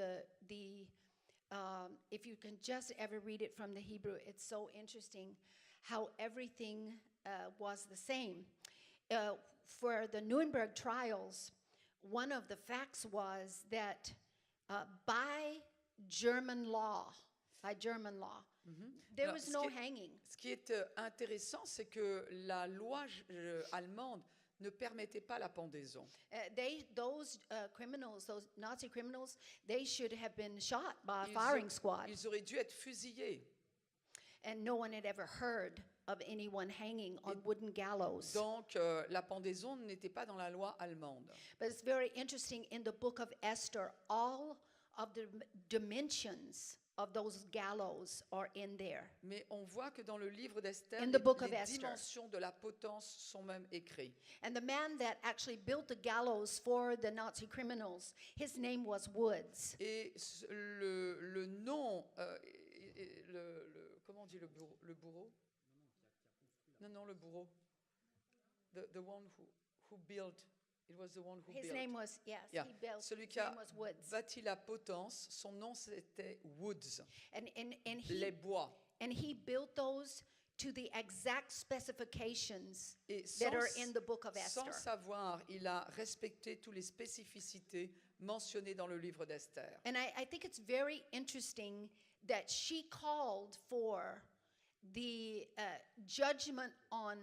If you can just ever read it from the Hebrew, it's so interesting how everything was the same. For the Nuremberg trials, one of the facts was that by German law, there Alors, was ce no qui est- hanging. Ce qui est intéressant, c'est que la loi allemande ne permettait pas la pendaison. Those criminals, those Nazi criminals, they should have been shot by a Ils firing ont- squad. Ils auraient dû être fusillés. And no one had ever heard of anyone hanging on wooden gallows. Donc, la pendaison n'était pas dans la loi allemande. But it's very interesting in the book of Esther, all of the dimensions of those gallows are in there. Mais on voit que dans le livre d'Esther, In the book of les Esther. dimensions de la potence sont même écrites. And the man that actually built the gallows for the Nazi criminals, his name was Woods. Et le nom, comment on dit le bourreau? Non, le bourreau. The one who built, it was the one who His built. name was, yes, Yeah. he built, Celui his qui a name was Woods. bâti la potence, son nom c'était Woods, And les bois. he built those to the exact specifications Et that are in the book of sans Esther. savoir, il a respecté toutes les spécificités mentionnées dans le livre d'Esther. And I think it's very interesting that she called for the judgment on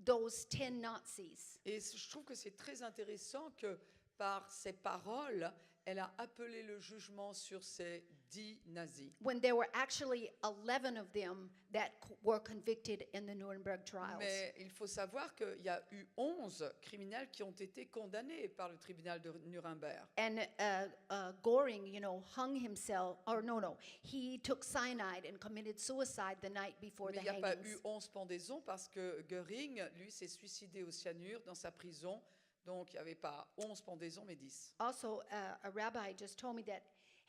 those 10 Nazis. Et je trouve que c'est très intéressant que par ces paroles, elle a appelé le jugement sur ces 10 nazis. when there were actually 11 of them that were convicted in the Nuremberg trials. Mais il faut savoir qu'il y a eu 11 criminels qui ont été condamnés par le tribunal de Nuremberg. And Göring, hung himself, or no, he took cyanide and committed suicide the night before Mais the il n'y a pas hangings. eu 11 pendaisons parce que Göring, lui, s'est suicidé au cyanure dans sa prison. Donc, il n'y avait pas 11 pendaisons, mais 10. Also, a rabbi just told me that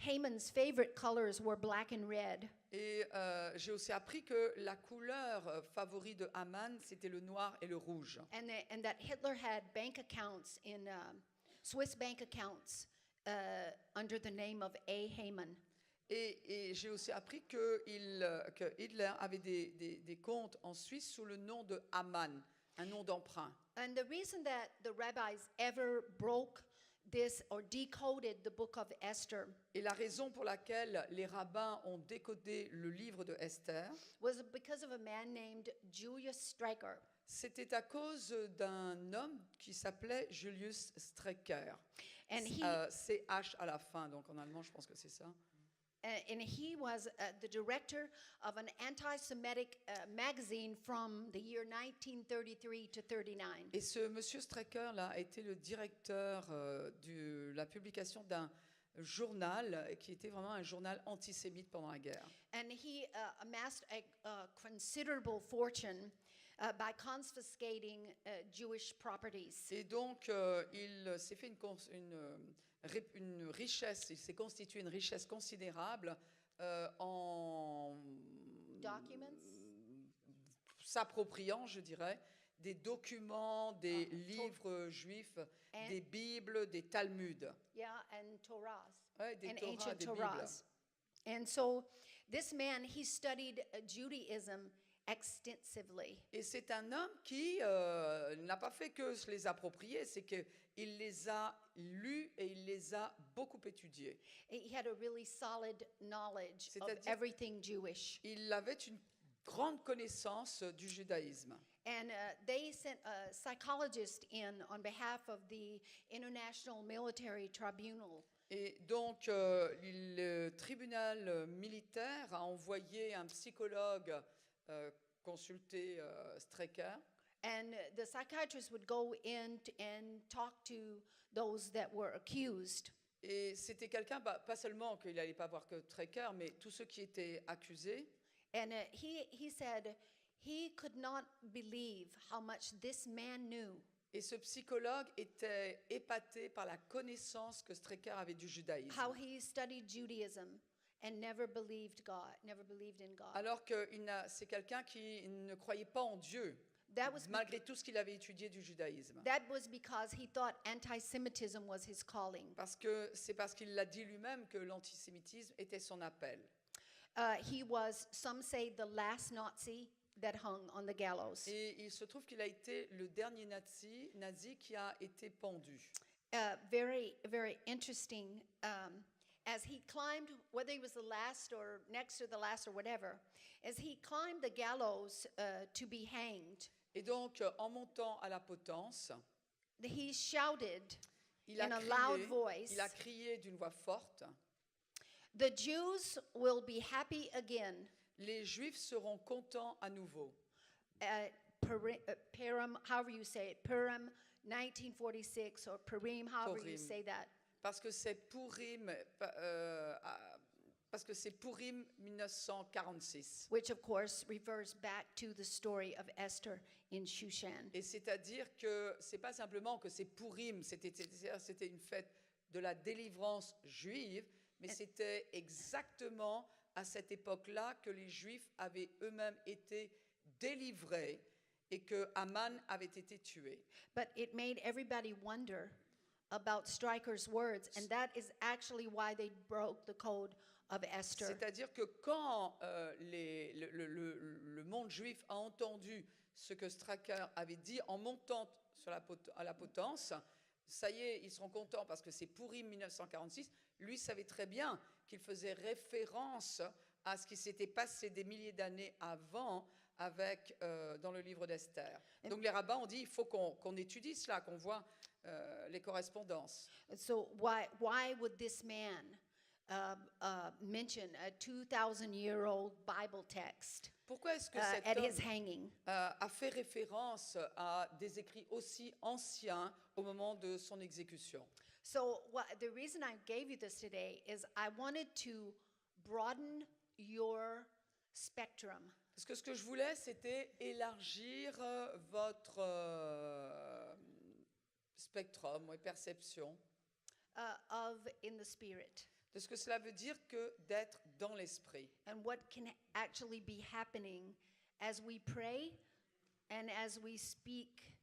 Haman's favorite colors were black and red. Et j'ai aussi appris que la couleur favorite de Haman, c'était le noir et le rouge. And that Hitler had bank accounts in Swiss bank accounts under the name of A. Haman. Et j'ai aussi appris que Hitler avait des comptes en Suisse sous le nom de Haman, un nom d'emprunt. And the reason that the rabbis ever broke this or decoded the book of Esther Et la raison pour laquelle les rabbins ont décodé le livre de Esther, was because of a man named Julius Streicher. c'était à cause d'un homme qui s'appelait Julius Streicher. And he, CH à la fin, donc en allemand, je pense que c'est ça. and he was the director of an anti-Semitic magazine from the year 1933 to 39. Et ce monsieur Streicher là a été le directeur de la publication d'un journal qui était vraiment un journal antisémite pendant la guerre. And he amassed a considerable fortune by confiscating Jewish properties. Et donc il s'est fait une richesse, il s'est constitué une richesse considérable en Documents? s'appropriant, je dirais, des documents, des livres juifs, And- des Bibles, des Talmuds. Yeah, and Torahs. Ouais, des And Torahs, ancient des Bibles. Torahs. And so this man, he studied Judaism extensively. Et c'est un homme qui n'a pas fait que se les approprier, c'est qu'il les a lus et il les a beaucoup étudiés. He had a really solid knowledge of C'est-à-dire- everything Jewish. Il avait une grande connaissance du judaïsme. And they sent a psychologist in on behalf of the International Military Tribunal. Et donc, le tribunal militaire a envoyé un psychologue consulter Streicher. And the psychiatrist would go in and talk to those that were accused. Et c'était quelqu'un, pas seulement qu'il n'allait pas voir que Streicher, mais tous ceux qui étaient accusés. And he said he could not believe how much this man knew. Et ce psychologue était épaté par la connaissance que Streicher avait du judaïsme. How he studied Judaism and never believed in God. Alors que c'est quelqu'un qui ne croyait pas en Dieu, That was malgré tout ce qu'il avait étudié du judaïsme. That was because he thought anti-Semitism was his calling. C'est parce qu'il l'a dit lui-même que l'antisémitisme était son appel. He was, some say, the last Nazi that hung on the gallows. Et il se trouve qu'il a été le dernier nazi qui a été pendu. Very, very interesting. As he climbed, whether he was the last or next to the last or whatever, as he climbed the gallows to be hanged, Et donc, en montant à la potence, he shouted il a in a loud crié, voice, il a crié d'une voix forte, "The Jews will be happy again." les Juifs seront contents à nouveau. Purim, however you say it, Purim 1946 or Purim, however you Purim. say that. Parce que c'est Purim, parce que c'est Purim 1946. Which of course refers back to the story of Esther in Shushan. Et c'est-à-dire que c'est pas simplement que c'est Purim, c'était une fête de la délivrance juive, mais c'était exactement à cette époque-là que les Juifs avaient eux-mêmes été délivrés et que Haman avait été tué. But it made everybody wonder about Stryker's words, and that is actually why they broke the code of Esther. C'est-à-dire que quand le monde juif a entendu ce que Streicher avait dit en montant à la potence, ça y est, ils seront contents parce que c'est Purim 1946. Lui savait très bien qu'il faisait référence à ce qui s'était passé des milliers d'années avant dans le livre d'Esther. Donc les rabbins ont dit, il faut qu'on étudie cela, qu'on voit les correspondances. So why would this man mention a 2,000-year-old Bible text Pourquoi est-ce que cet at his homme hanging? a fait référence à des écrits aussi anciens au moment de son exécution? So the reason I gave you this today is I wanted to broaden your spectrum. Parce que ce que je voulais, c'était élargir votre spectrum et perception Of in the spirit de ce que cela veut dire que d'être dans l'esprit. and what can actually be happening as we pray and as we speak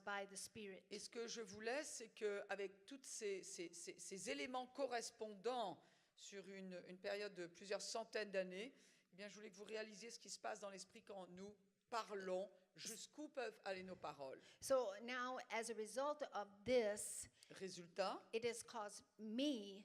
by the spirit. Et ce que je voulais, c'est qu'avec tous ces éléments correspondants sur une période de plusieurs centaines d'années, eh bien, je voulais que vous réalisiez ce qui se passe dans l'esprit quand nous parlons, jusqu'où peuvent aller nos paroles. So now, as a result of this, Résultat, it has caused me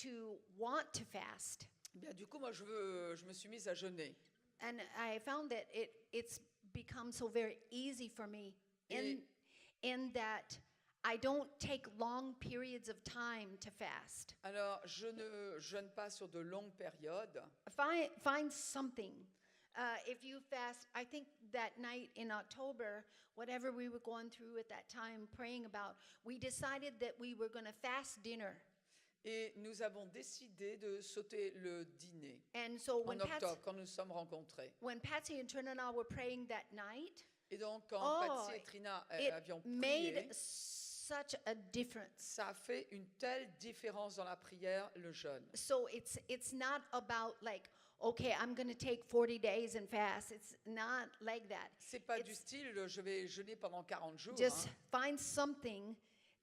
to want to fast. eh bien, du coup, moi, je me suis mise à jeûner. And I found that it's become so very easy for me in that I don't take long periods of time to fast. Alors, je ne jeûne pas sur de longues périodes. Find something. If you fast, I think that night in October, whatever we were going through at that time praying about, we decided that we were going to fast dinner. Et nous avons décidé de sauter le dîner And so en octobre, quand nous nous sommes rencontrés. when Patsy and Trina and I were praying that night, Et donc, quand Oh, Patsy et Trina it avions made prié, such a difference. ça a fait une telle différence dans la prière, le jeûne. So it's not about like, okay, I'm going to take 40 days and fast. It's not like that. C'est pas du It's style, je vais jeûner pendant 40 jours. just Hein. find something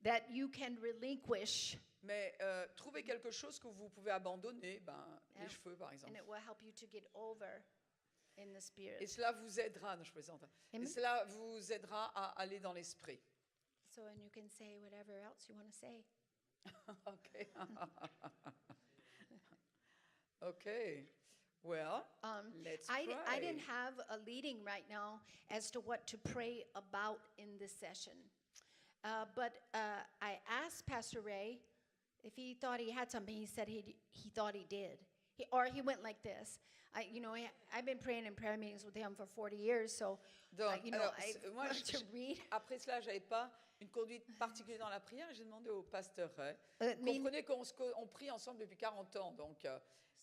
that you can relinquish, Mais trouver quelque chose que vous pouvez abandonner, les Yeah. cheveux par and exemple. it will help you to get over in the Et spirit. cela vous aidera, non, je plaisante. Et Amen. cela vous aidera à aller dans l'esprit. So, and you can say whatever else you want to say. Ok. Ok. Well, let's I pray. didn't have a leading right now as to what to pray about in this session. But I asked Pastor Ray if he thought he had something. He said he thought he did. He went like this. I've been praying in prayer meetings with him for 40 years, so Donc, alors, I moi, want to read. après cela, j'avais pas une conduite particulière dans la prière. J'ai demandé au pasteur Ray. mean- Comprenez qu'on prie ensemble depuis 40 ans, donc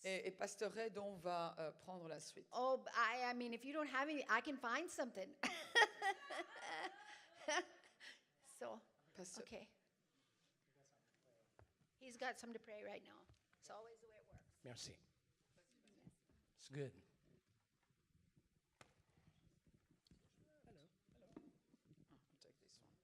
et pasteur Ray donc va prendre la suite. Oh, I mean, if you don't have any, I can find something. So, Pasteur- okay. He's got some to pray right now. It's always the way it works. Merci. It's good. I'll take this one.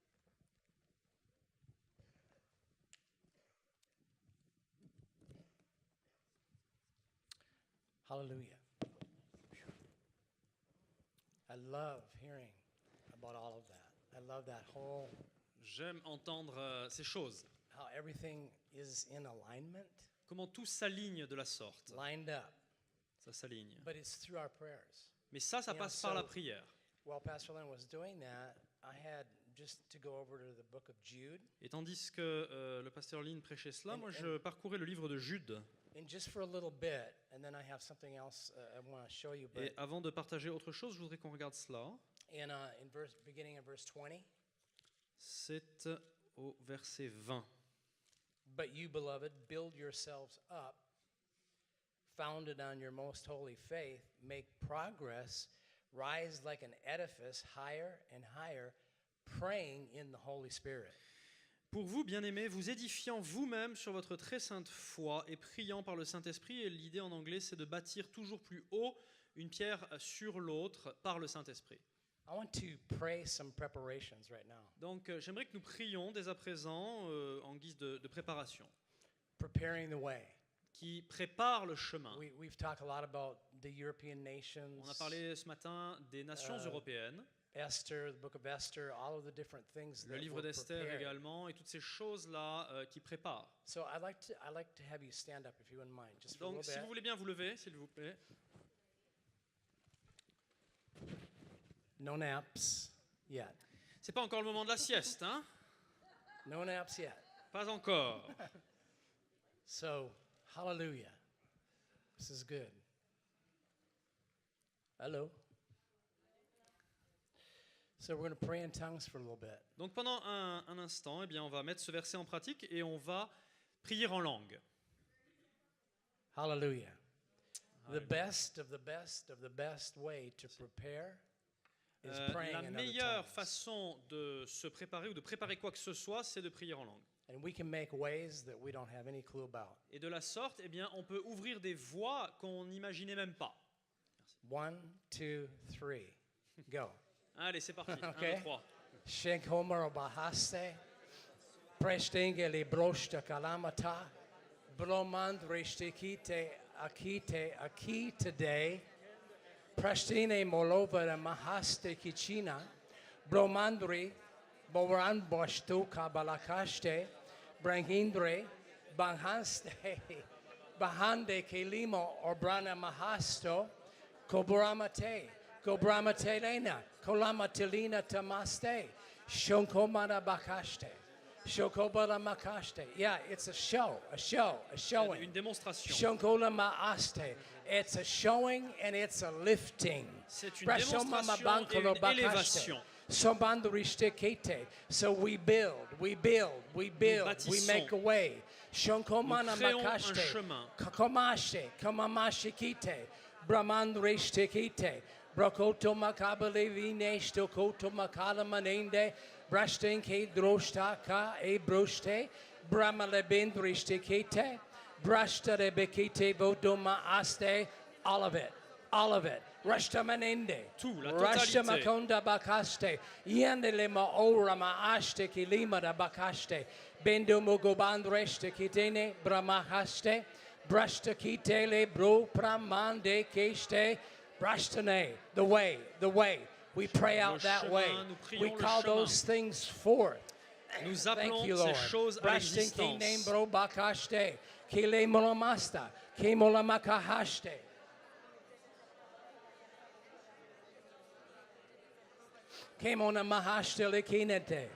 Hallelujah. I love hearing about all of that. I love that whole, J'aime entendre ces choses, how everything is in alignment, comment tout s'aligne de la sorte. lined up. Ça s'aligne. But it's through our prayers. Mais ça Yeah, passe par la so- prière. While Pastor Lynn was doing that, I had just to go over to the book of Jude. Et tandis que le pasteur Lynn prêchait cela, moi And- je parcourais le livre de Jude. And just for a little bit, and then I have something else I want to show you. Et But avant de partager autre chose, je voudrais qu'on regarde cela. beginning of verse 20, C'est au verset 20. but you, beloved, build yourselves up, founded on your most holy faith, make progress, rise like an edifice higher and higher, praying in the Holy Spirit. Pour vous, bien-aimés, vous édifiant vous-même sur votre très sainte foi et priant par le Saint-Esprit, et l'idée en anglais, c'est de bâtir toujours plus haut une pierre sur l'autre par le Saint-Esprit. I want to pray some preparations right now. Donc j'aimerais que nous prions dès à présent en guise de préparation, Preparing the way. qui prépare le chemin. We've talked a lot about the European nations, On a parlé ce matin des nations européennes, Esther, the book of Esther, all of the different things le that livre were d'Esther prepared. également, et toutes ces choses-là qui préparent. So I'd like to have you stand up if you wouldn't mind, just for a Donc little si bit. vous voulez bien vous lever, s'il vous plaît. No naps yet. C'est pas encore le moment de la sieste, hein? No naps yet. Pas encore. So, hallelujah. This is good. Hello. So we're going to pray in tongues for a little bit. Donc pendant un instant, eh bien, on va mettre ce verset en pratique et on va prier en langue. Hallelujah. The best of the best of the best way to prepare is praying La in other meilleure tongues. façon de se préparer ou de préparer quoi que ce soit, c'est de prier en langue. And we can make ways that we don't have any clue about. Et de la sorte, eh bien, on peut ouvrir des voies qu'on n'imaginait même pas. 1, 2, 3. Go. Allez, c'est parti. 1, Okay. 2, 3. Shenkomer bahaste. Prestingeli broshta kalamata. Bromand rishtikite aki today. Prestine molova mahaste kichina. Bromandri boran boshtu kabalakaste. Brangindre banghaste. Bahande kelimo orbrana mahasto. Kobramate. Kobramate lena. Kolamatelina tamaste. Shonkomana bakaste. Shokobala makaste. Yeah, it's a show, a showing. Une démonstration. Shonkola maaste. It's a showing and it's a lifting. C'est une Brashomama démonstration et bankolo une bakaste. élévation. Sombandrishtekete. So we build, we bâtissons. make a way. Shonkomana Nous créons un makaste. chemin. Kakomashe, kamamashikite. Brahmandrishtekite. Brokoto makabale vinesto koto makala manende. Brashten ke droshta ka e broshte. Brahmale bendrishtekite. Brashta rebekite bodoma aste. All of it. All of it. Rashtamanende. Tout, la totalité. Rashtamakonda bakaste. Yandelema ora maaste kilima da bakaste. Bendo mogobandreshte kitene brahmahaste. Brashta kitele bro pramande keste. Brashtane, the way. We pray out that chemin, way. nous prions We le call chemin. those things forth. Nous Thank appelons you, ces Lord. choses à Brashtin ki name l'existence. bro bakashte. Kile molamasta. Ke molamakahashte. Ke mona mahashte lekinete.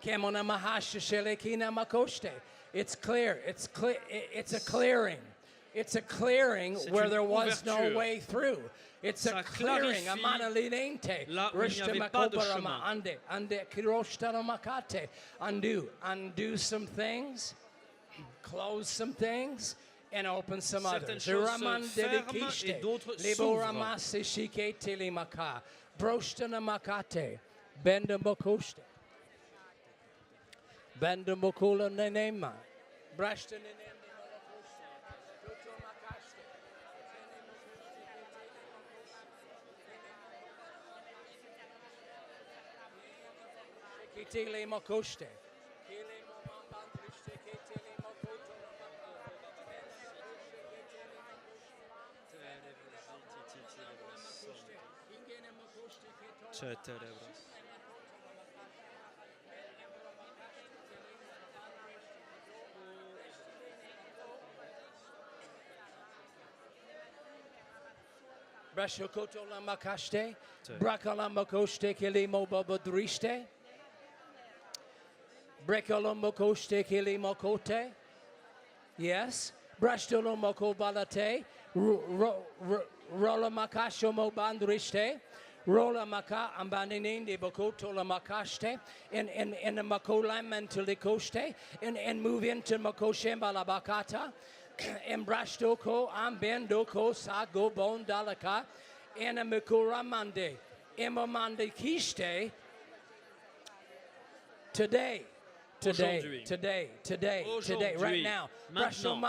Ke mona mahashte shelekina makoshte. It's clear. It's a clearing. It's a clearing C'est where une there was no ouverture. way through. It's a Ça clearing. clarifie Amanalinente. là où il n'y avait pas de chemin. Ande kiroshtaramakate. Undo some things, close some things, and open some Certaines others. choses se Raman ferment dedikishte. et d'autres Lebo s'ouvrent. ramase shike telemaka. Broштanamakate. Bendamokoshte. Bendamokula nenema. Brashtanene. Kitele makoshte. Brashokoto la makashte. Brakala makoshte kele mobabadrishte. Brekolombokoshte kili mokote. Yes. Brashtolomoko balate. Rola makasho mobandrishte. Rola maka ambaninde bokoto la makaste. And the makola mentalikoste. And move into makoshemba la bakata. And brashtoko ambendoko sago bondalaka. And a mikuramande. Emamande kiste. Today, right now. Maintenant.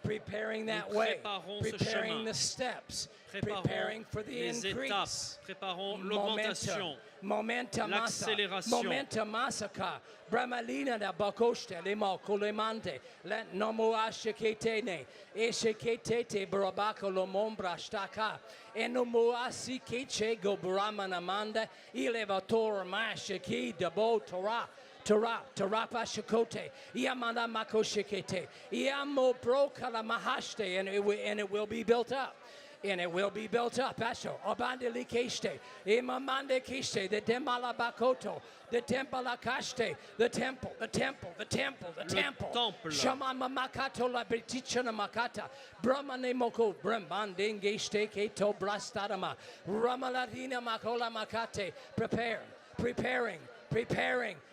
Preparing that Nous way, préparons ce preparing chemin. the steps, Préparons preparing for the les increase. étapes, préparons l'augmentation, l'accélération. Momentum masaka. Bramalina da bakoste lemo kolemante. Let nomo ashiketene. Eshiketete brabako lomombra shtaka. Enomo asikeche go bramanamanda. Elevator mashiki dabo Torah. Tarapa Shakote, Yamana Makoshikete, Yamo Brokala Mahashte, and it will be built up. and it will be built up. Asho, Obandili Kishte, Imamande Kishte, the Demalabakoto, the Tempalakaste, the temple, the temple, the temple, the temple. temple. Shamama Makato la Britichana Makata, Brahmane Moko, Brahmandinge Steketo Brastarama, Ramaladina Makola Makate, preparing.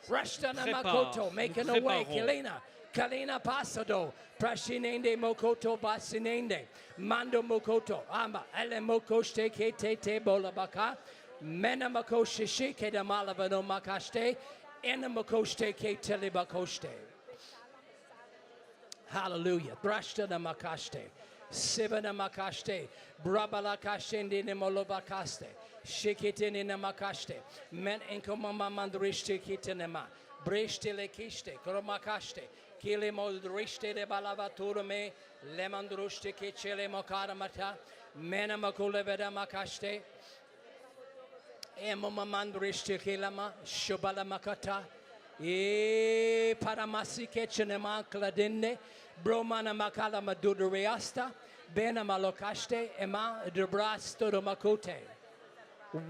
Rashtana Prépare, Makoto, nous making a way. préparons. Kalina Pasado, Prashinende Mokoto Basinende, Mando Mokoto, Amba, Ele Mokoste Kete Te Bolabaka, Mena Makoshe Shike de Malavano Makaste, Ena Makoste Kete Libakoste. Hallelujah. Thrashtana Makaste, Sivana Makaste, Brabala Kashende Nemolobakaste, Shikitini Namakaste, Men Enkomama Mandrishte Kitinema, Breshtele Kiste, Kromakaste, Kile Moldrishte de Balavaturame, Lemandrushte Kichele Mokaramata, Menamakuleveda Makaste, Emomamandrishte Kilama, Shubala Makata, Paramasi Ketchenema Cladinde, Bromana Makala Maduduriasta, Bena Malokaste, Ema Debrasto Makote.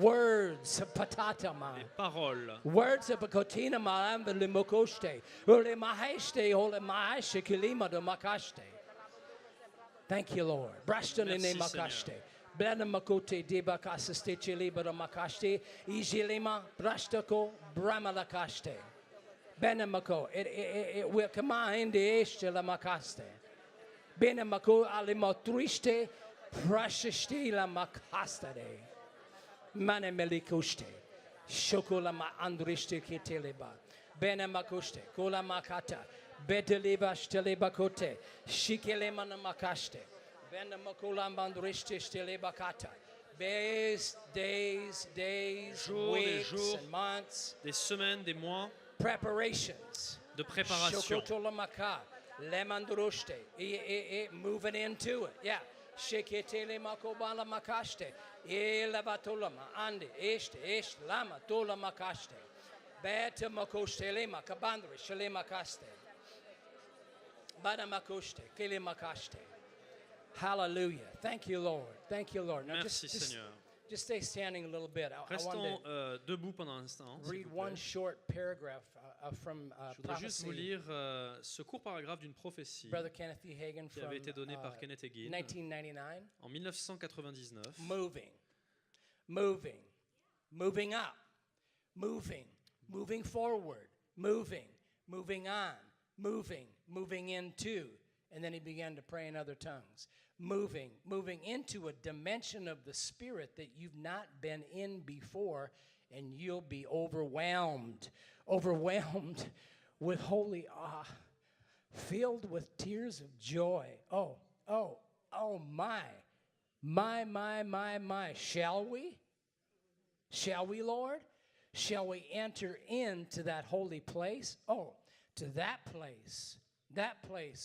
Words of patatama. Les paroles. Words of pakotina maamba limokoste. Ole maheste, ole mahashe kilima de makaste. Thank you, Lord. Brashton in Merci, makaste. Blana makote debakasaste chiliba de makaste. Ijilima brashtako bramalakaste. Benamako. It will come in the este la makaste. Benamako alimotriste prashiste la makaste. Mane melikuste, shokola ma andriste kiteleba, bene makuste, kola makata, beteleba steleba kote, shikele mana makaste, bene makola mandriste steleba kata. Days, Jours, des weeks, jours, and months, des semaines, des mois preparations. de préparation. Shokotola maka, lemandruste, moving into it, yeah. Sheketele makobala makaste. Elevatolama ande este lama tola makaste. Beta makoste lema kabandre shele makaste. Bada makoste kele makaste. Hallelujah. Thank you, Lord. Thank you, Lord. Now Merci, Seigneur. just stay standing a little bit. I want Restons to debout pendant un instant. s'il read vous plaît. one short paragraph from Je voudrais juste vous prophecy. lire ce court paragraphe d'une prophétie Brother Kenneth E. Hagin qui from avait été donnée par Kenneth Hagin 1999. en 1999. Moving up, moving forward, moving on, moving into. And then he began to pray in other tongues. Moving into a dimension of the Spirit that you've not been in before, and you'll be overwhelmed with holy awe, filled with tears of joy. Oh, my. Shall we? Shall we, Lord? Shall we enter into that holy place? Oh, to that place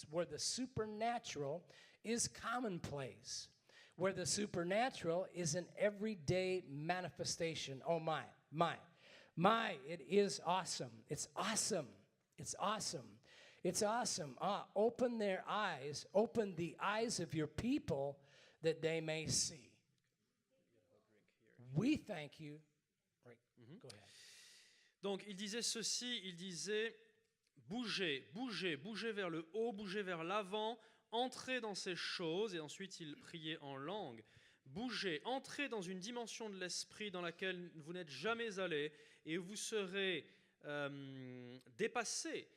where the supernatural is commonplace, where the supernatural is an everyday manifestation. Oh, my. It is awesome. It's awesome. Open their eyes, open the eyes of your people that they may see. We thank you. Right. Go ahead. Donc il disait ceci, il disait bougez vers le haut, bougez vers l'avant, entrez dans ces choses, et ensuite il priait en langue. Bougez, entrez dans une dimension de l'esprit dans laquelle vous n'êtes jamais allé, et vous serez dépassés,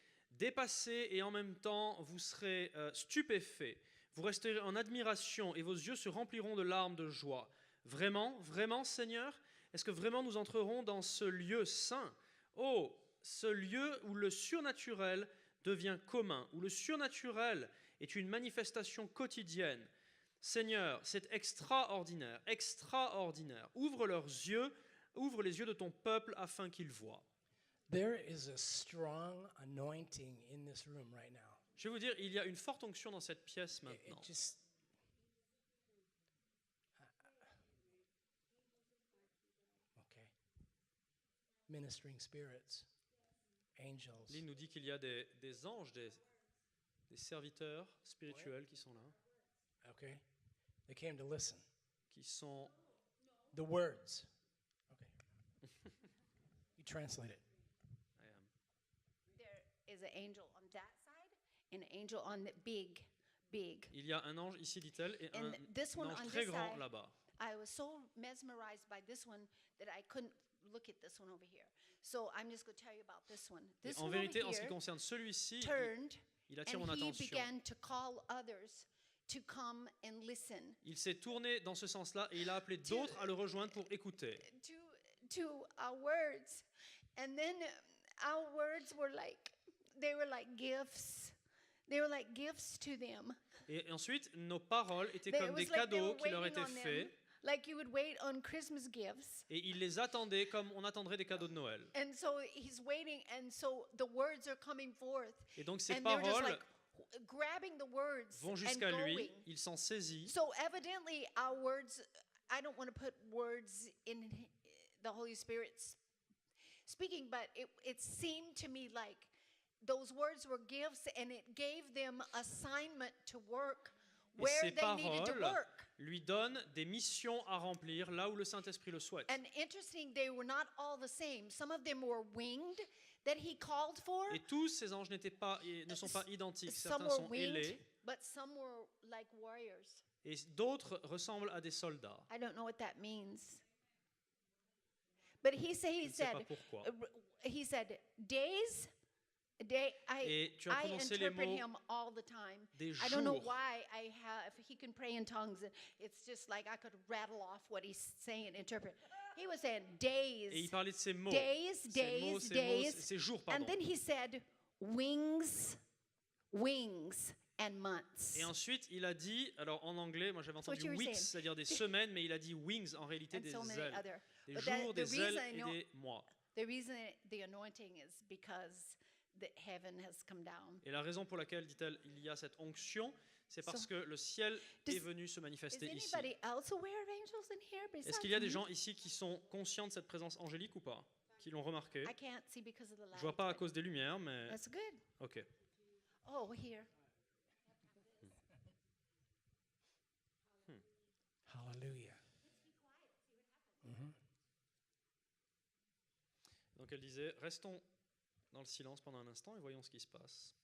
et en même temps vous serez stupéfaits. Vous resterez en admiration et vos yeux se rempliront de larmes de joie. Vraiment, Seigneur, est-ce que vraiment nous entrerons dans ce lieu saint? Oh, ce lieu où le surnaturel devient commun, où le surnaturel est une manifestation quotidienne. Seigneur, c'est extraordinaire. Ouvre les yeux de ton peuple afin qu'ils voient. There is a strong anointing in this room right now. Je vais vous dire, il y a une forte onction dans cette pièce It maintenant. just okay. Ministering spirits, angels. Lynn nous dit qu'il y a des anges, des serviteurs spirituels qui sont là. Okay, they came to listen. qui sont... The words. Okay. You translate it. There is an angel on that side and an angel on the big. Il y a un ange ici, dit-elle, et And un this one ange on très this grand side, là-bas. I was so mesmerized by this one that I couldn't look at this one over here. So I'm just going to tell you about this one. Et This en one vérité, over en ce qui here concerne celui-ci, turned il attire and mon he attention. began to call others to come and listen Il s'est tourné dans ce sens-là et il a appelé d'autres à le rejoindre pour écouter. to our words. And then our words were like, they were like gifts. They were like gifts to them. Et ensuite, nos paroles étaient It comme des was like they cadeaux were qui leur waiting étaient on them, faits. like you would wait on Christmas gifts. Et il les attendait comme on attendrait des cadeaux de Noël. And so he's waiting, and so the words are coming forth. Et donc ces And they're just paroles like grabbing the words vont and jusqu'à lui, going. il s'en saisit. So evidently our words, I don't want to put words in the Holy Spirit's speaking, but it seemed to me like those words were gifts and it gave them assignment to work Et where ces they needed to paroles work. lui donnent des missions à remplir là où le Saint-Esprit le souhaite. And interesting, they were not all the same. Some of them were winged that he called for. Et tous ces anges ne sont pas identiques. Some Certains were sont ailés winged, but some were like warriors. et d'autres ressemblent à des soldats. I don't know what that means. But he Je ne sais pas said, pourquoi. he said, days, Et tu as I prononcé les interpret mots him all the time. des I don't know jours. why he can pray in tongues. It's just like I could rattle off what he's saying and interpret. He was saying Et il days, parlait de ces mots. days, Ces mots, days, ces mots, days. ces jours, And pardon. then he said, wings, wings, and months. Et ensuite, il a dit, alors en anglais, moi j'avais That's what entendu you were weeks, saying. c'est-à-dire des semaines, mais il a dit wings, en réalité And des so many ailes. other. Des But jours, the des ailes reason I et know- des mois. The reason the anointing is because the heaven has come down. Et la raison pour laquelle, dit-elle, il y a cette onction, c'est parce So, que le ciel does- est venu se Is manifester ici. anybody else aware of angels in here Est-ce besides qu'il y a des me? gens ici qui sont conscients de cette présence angélique ou pas? Qui l'ont remarqué? I can't see because of the light. Je vois pas à but cause des lumières, mais... That's good. Ok. Oh, here. Hallelujah. Donc elle disait, restons dans le silence pendant un instant et voyons ce qui se passe.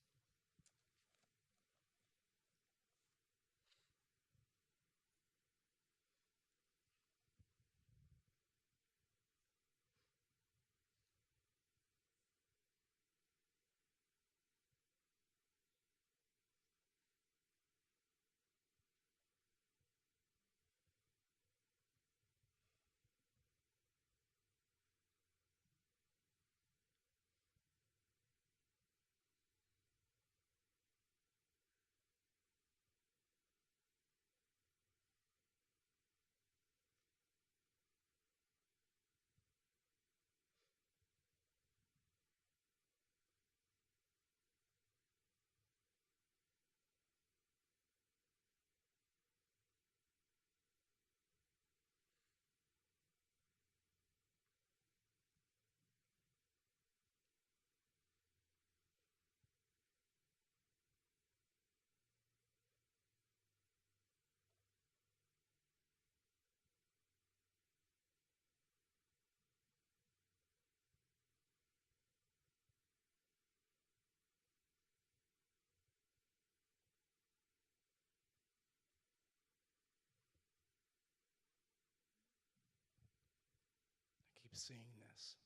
I keep seeing this.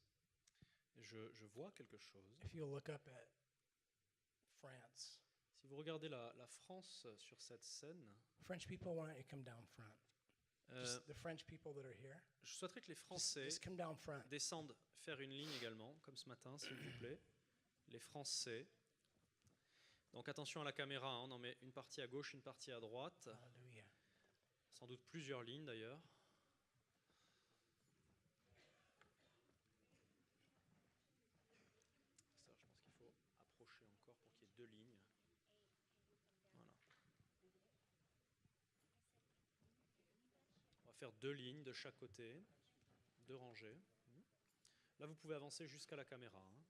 Je vois quelque chose. If you look up at France, Si vous regardez la France sur cette scène, French people, why don't you come down front? Just the French people that are here, je souhaiterais que les just, Français just come down front. descendent faire une ligne également, comme ce matin, s'il vous plaît. Les Français. Donc attention à la caméra, hein, on en met une partie à gauche, une partie à droite. Hallelujah. Sans doute plusieurs lignes d'ailleurs. Ça, je pense qu'il faut approcher encore pour qu'il y ait deux lignes. Voilà. On va faire deux lignes de chaque côté, deux rangées. Là, vous pouvez avancer jusqu'à la caméra, hein.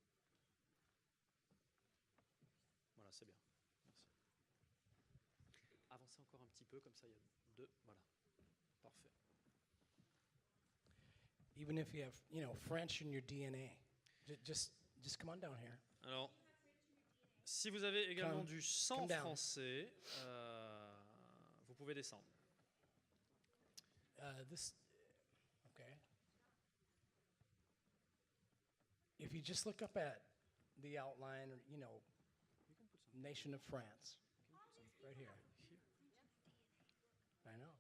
Voilà, c'est bien. Merci. Avancez encore un petit peu, comme ça, il y a deux. Voilà. Parfait. Even if you have, French in your DNA, just come on down here. Alors, si vous avez également Come- du sang come down. français, vous pouvez descendre. Okay. If you just look up at the outline, or, nation of France, right here. I know.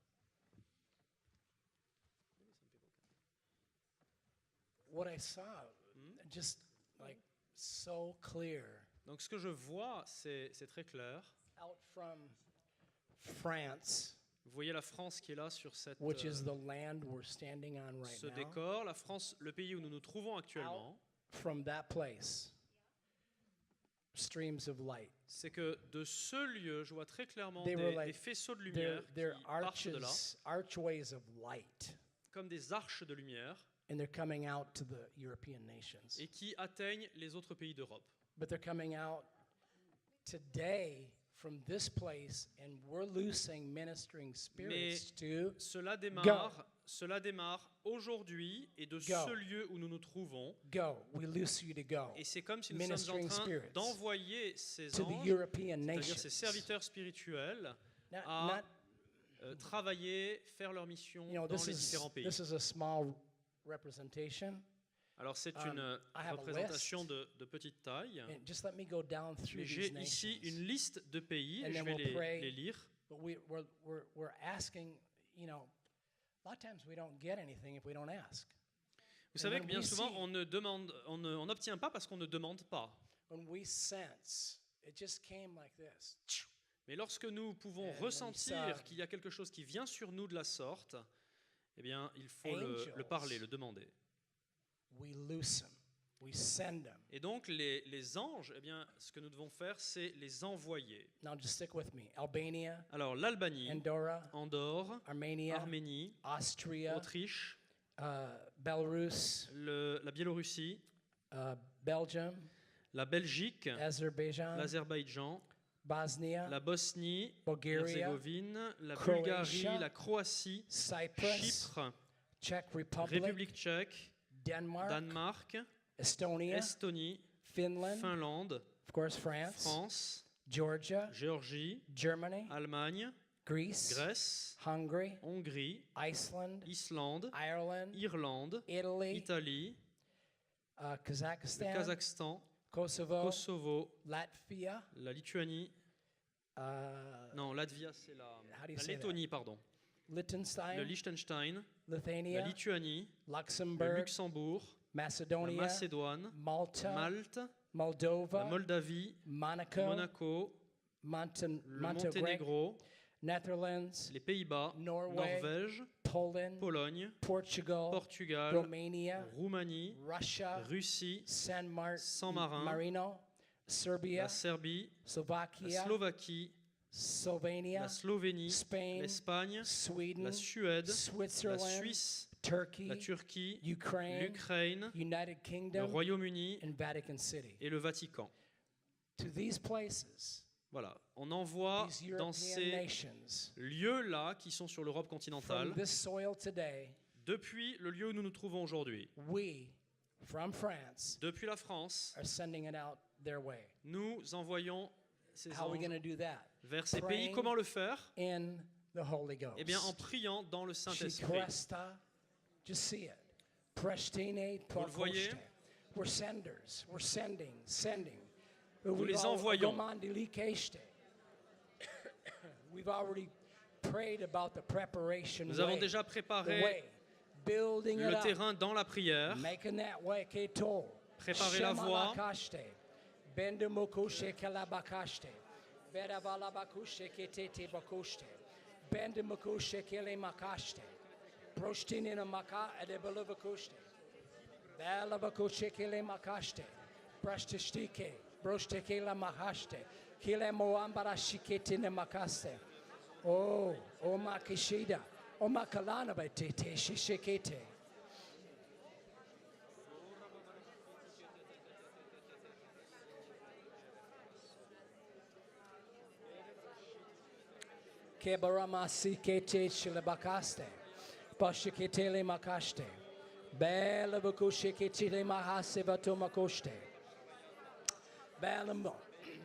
What I saw, just like so clear, Donc ce que je vois, c'est très clair. out from France, Vous voyez la France qui est là sur cette, which is the land we're standing on right ce now. décor. La France, le pays où nous nous trouvons actuellement, From that place, streams of light. c'est que de ce lieu, je vois très clairement They were like- des faisceaux de lumière They're qui partent de là, archways of light, comme des arches de lumière, and they're coming out to the European nations. et qui atteignent les autres pays d'Europe. But they're coming out today from this place, and we're loosing ministering spirits to Cela démarre aujourd'hui et de Go. ce lieu où nous nous trouvons. go. We loose you to go Et c'est comme si nous sommes en Ministering train spirits d'envoyer ces to the anges, European c'est-à-dire nations. ces serviteurs spirituels, Not- à not- travailler, faire leur mission dans this les différents pays. is a small representation. Alors c'est une I have a représentation list. de petite taille. And just let me go down through Mais these j'ai nations. ici une liste de pays And et je then vais we'll pray. les lire. But we're asking, a lot of times we don't get anything if we don't ask. Vous savez when que bien we souvent see- on n'obtient pas parce qu'on ne demande pas. When we sense, it just came like this. Mais lorsque nous pouvons And when ressentir ça- qu'il y a quelque chose qui vient sur nous de la sorte, eh bien, il faut le Angels. parler, le demander. We loose them. We send them. Et donc, les anges, eh bien, ce que nous devons faire, c'est les envoyer. Now just stick with me. Albania, Alors, l'Albanie, Andorra, Andorre, Armenia, Arménie, Austria, Autriche, Belarus, la Biélorussie, Belgium, la Belgique, Azerbaijan, l'Azerbaïdjan, Bosnia, la Bosnie, Bulgaria, l'Herzégovine, la Croatia, Bulgarie, la Croatie, Cyprus, Chypre, Czech Republic, République tchèque, Denmark, Danemark, Estonia, Estonie, Finland, Finlande, of course, France, France, Georgia, Géorgie, Germany, Allemagne, Greece, Grèce, Hungary, Hongrie, Iceland, Islande, Ireland, Irlande, Italy, Italie, le Kazakhstan, Kazakhstan, Kosovo, Kosovo, Latvia, la Lituanie, uh, non, Latvia c'est How do you la say Lettonie, pardon, le Liechtenstein, Liechtenstein, la Lithuania, Lituanie, le Luxembourg, Luxembourg, la Macedonia, Macédoine, Malta, Malte, la Moldova, Moldavie, Monaco, Monaco, le Montenegro, Monténégro, Netherlands, les Pays-Bas, Norway, Norvège, Poland, Pologne, Portugal, Portugal, Romania, Roumanie, Russia, Russie, San Marin, Marino, Serbia, la Serbie, la Slovakia, Slovaquie, Slovenia, la Slovénie, Spain, l'Espagne, Sweden, la Suède, la Switzerland, Suisse, Turkey, la Turquie, Ukraine, l'Ukraine, United le Kingdom, Royaume-Uni and Vatican City. et le Vatican. To these places, Voilà, on envoie these dans European ces nations, lieux-là qui sont sur l'Europe continentale, from this soil today, depuis le lieu où nous nous trouvons aujourd'hui, we, from France, depuis la France, are sending it out their way. nous envoyons ces How are we anges going to do that? vers ces pays. Praying Comment le faire? In the Holy Ghost. Eh bien, en priant dans le Saint-Esprit. Shikresta, just see it. Preshtine Vous le voyez? prokoste. We're senders. We're sending. Nous les envoyons. We've already prayed about the preparation Nous avons way, déjà the préparé way, building it le up, terrain dans la prière, making that way, keto. préparer la voie, Shemalakaste, bendemukushe kalabakaste, bedavalabakushe ketete bakuste, bendemukushe kelemakaste, prostinina maka edebeluvakuste, balabakushe kelemakaste, brashtistike, brostekela mahaste, kilemoambarashiketine makaste. Oh, makishida, makalana betete shishikete. Kebaramasi kete shilabakaste. Pashikitele makaste. Bela bakushikitile mahasivato makoste. Belamo.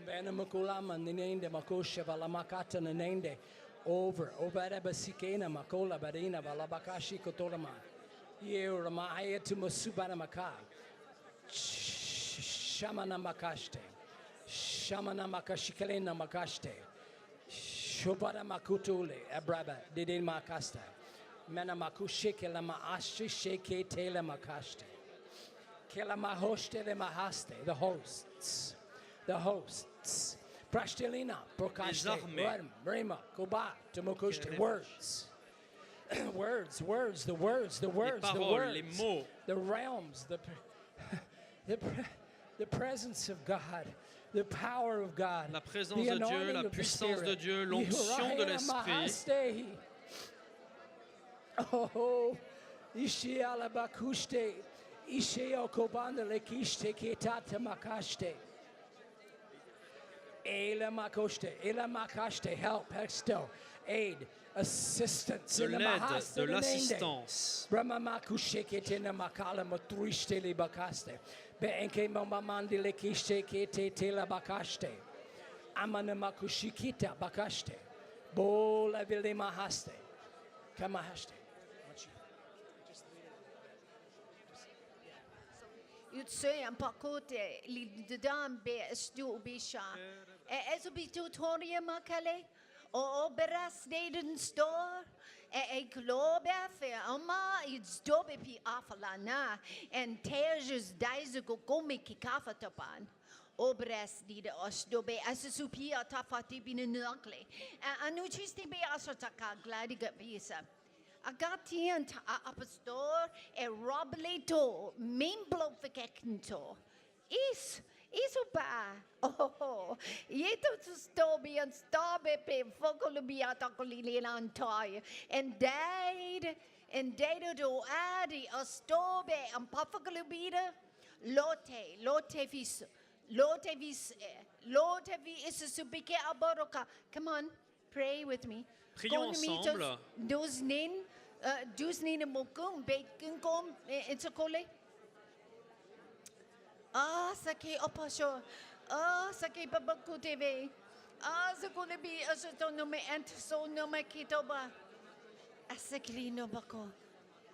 Benamakulama ninende makosha valamakata ninende. Over basikena makola barina valabakashi kotolama. Yerama ayatu masubana makai. Shamana makashte. Shamana makashikelena makashte. Shobara makutule abraba didin makasta. Mena makushikela maashi sheke tele makashte. Kela mahoste le mahaste. The hosts. The hosts. Prashtelina, Prokashte, armées. Rima, Koba, Tomokushte, words. Words, the words, the words, Les the paroles, words. les mots. The realms, the presence of God, the power of God. La présence the de Dieu, anointing la of the puissance de Spirit. Dieu, l'onction de Yuraya l'Esprit. Mahaste. Oh, Ishiala Bakushte, Isheo Kobanda Lekishte, Ketata Makashte. Ela Makashte, help, Hexto, aid, assistance. De in the l'aide, Mahaste de Nende. l'assistance. Brahma Makusheketena Makala Matrishte Bakaste. Beenke Mamamandi Lekishte Kete Tela Bakaste. Amana Makushikita Bakaste. Bola Vile Mahaste. Kamahaste. You'd un pacote li dedans be stu bisha. Eso bi tutorial makale. O beras deden store. Globe fe ama it's dobe pi afalana. And tejas daise go gomi kikafa tapan. Obres di de osdobe as a supia tafati bin nukle. Anuchiste be asotaka gladiga visa. Agatian apostol e robleto memblo fekento. Is ba? Oh, yeto to stobi and stobe pe focolubiata coliliantai and died to addi a stobe and pafacolubida lote vis is a subike aboroka. Come on, pray with me. Prions ensemble. Dusnin mokum bacon com it's a cole. Sake opasho. Sake babaku TV. Sakule be a sotonome and so no makitoba. Asakli no bako.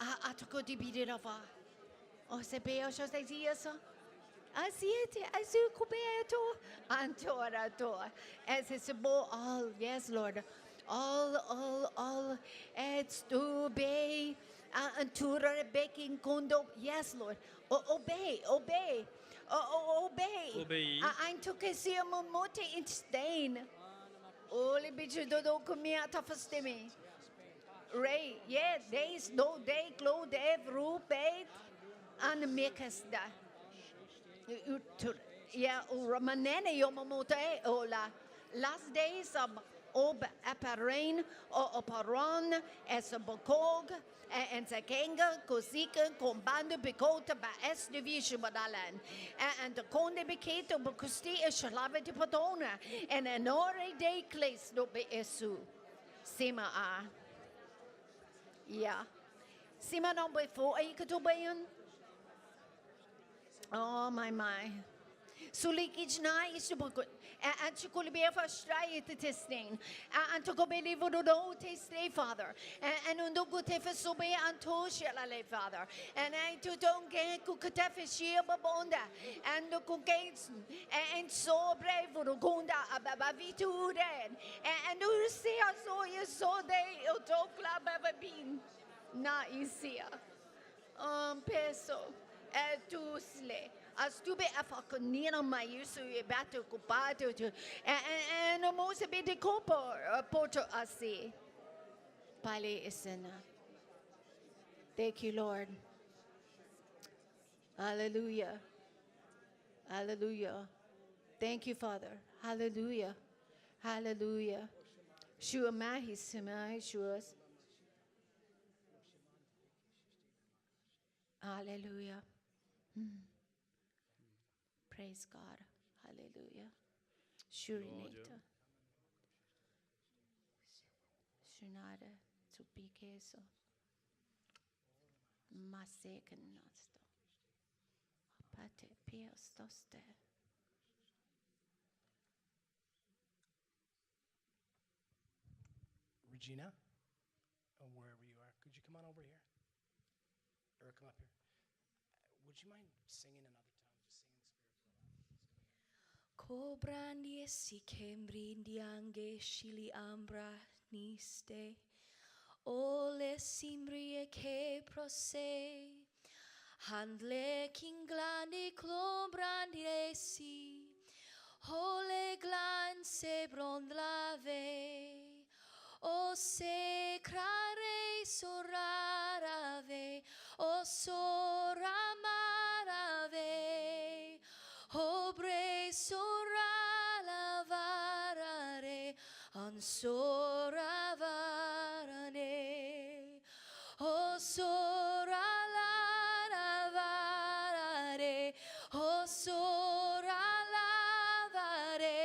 Atoko di bidova. Sebeo shosaiasa. Asiete, azukubeato, antorato. As it's a bow, all, yes, Lord. All, it's to obey, and to baking condo, yes, Lord. Obey. Obéis. I'm to Cassia Momote in stain. Only bitch do comia tafastemi. Ray, yeah, days, no day, clothes, every bait, and make us that. Yeah, Romanene Yomomote, Ola. Last days of Ob Aparain or Oparon, as a Bokog, and Zakenga, Kosika, Combando Bicota by S Division Badalan, and the Conde Bicato Bocusti Shalavati Patona, and an ore day place no be esu. Sima a. Yeah. Sima no before a Katubayan. Oh, my. Sulik night is to book and to could be a first try at the testing and to go believe what do taste day, Father. And on the good tefes obey and to shall Father. And I to don't get cookatefes sheer babonda and the cookates and so brave for the gonda abavitu then. And you see us so you saw they auto club ever been. Na easier. Peso. Tusle. Astube afakonina maiusu bato kupato to and almost a bit de copo porto asi. Pale isena. Thank you, Lord. Hallelujah. Hallelujah. Thank you, Father. Hallelujah. Hallelujah. Shua mahi semai shuas. Hallelujah. Praise God. Hallelujah. Shurinata. Shunada to be queso. Masekenasto. Pate piostoste. Regina, or wherever you are, could you come on over here? Or come up here. Would you mind singing another tongue? Just singing spiritual. Cobrandi si kembrindi ange shili ambra niste. Ole simbrie che prose. Handle kinglandi clombrandi esi. Ole glan se brondlave. O se crare sorarave. O soramarave. Obre sora lavarare. Ansora varane. O sora lavarare. O sora lavare.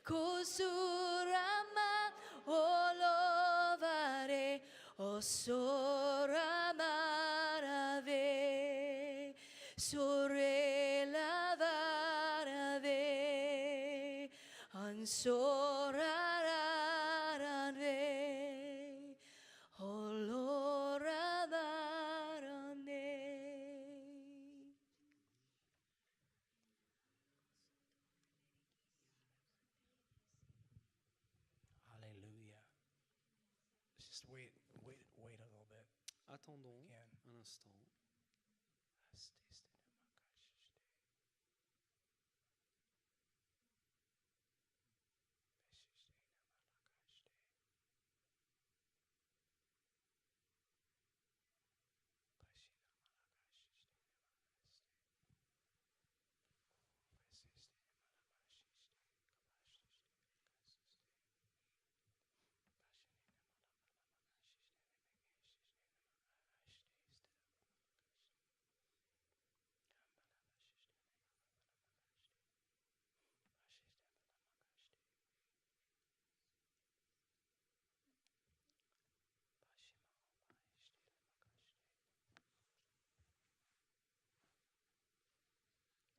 Cosurama olovare. O sora marave. Sore lavarave. Ansora rarare. Olora varane. Hallelujah. Just wait a little bit. Attendons Again. un instant.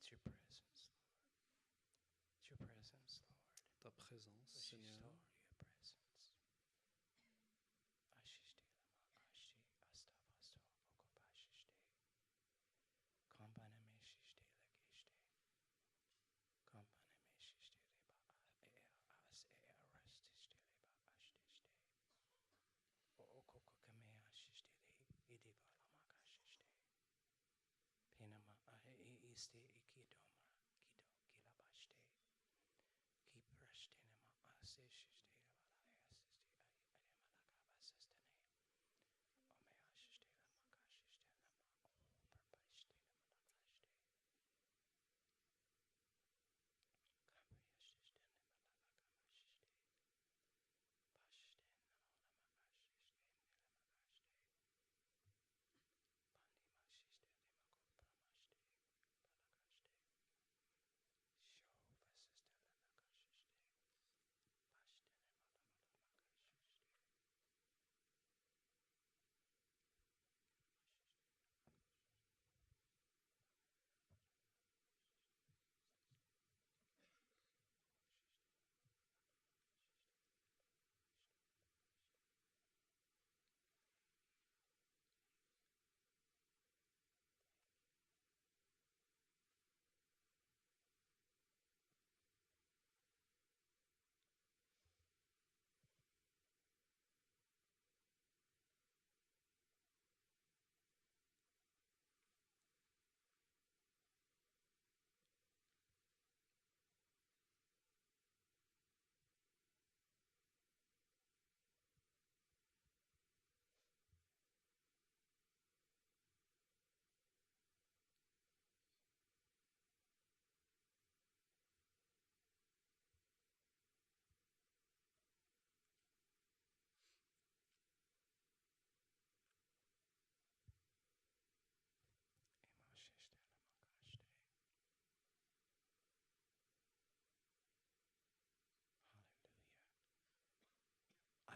It's your presence, Lord. It's your presence, Lord. Ta présence, Seigneur. Your presence.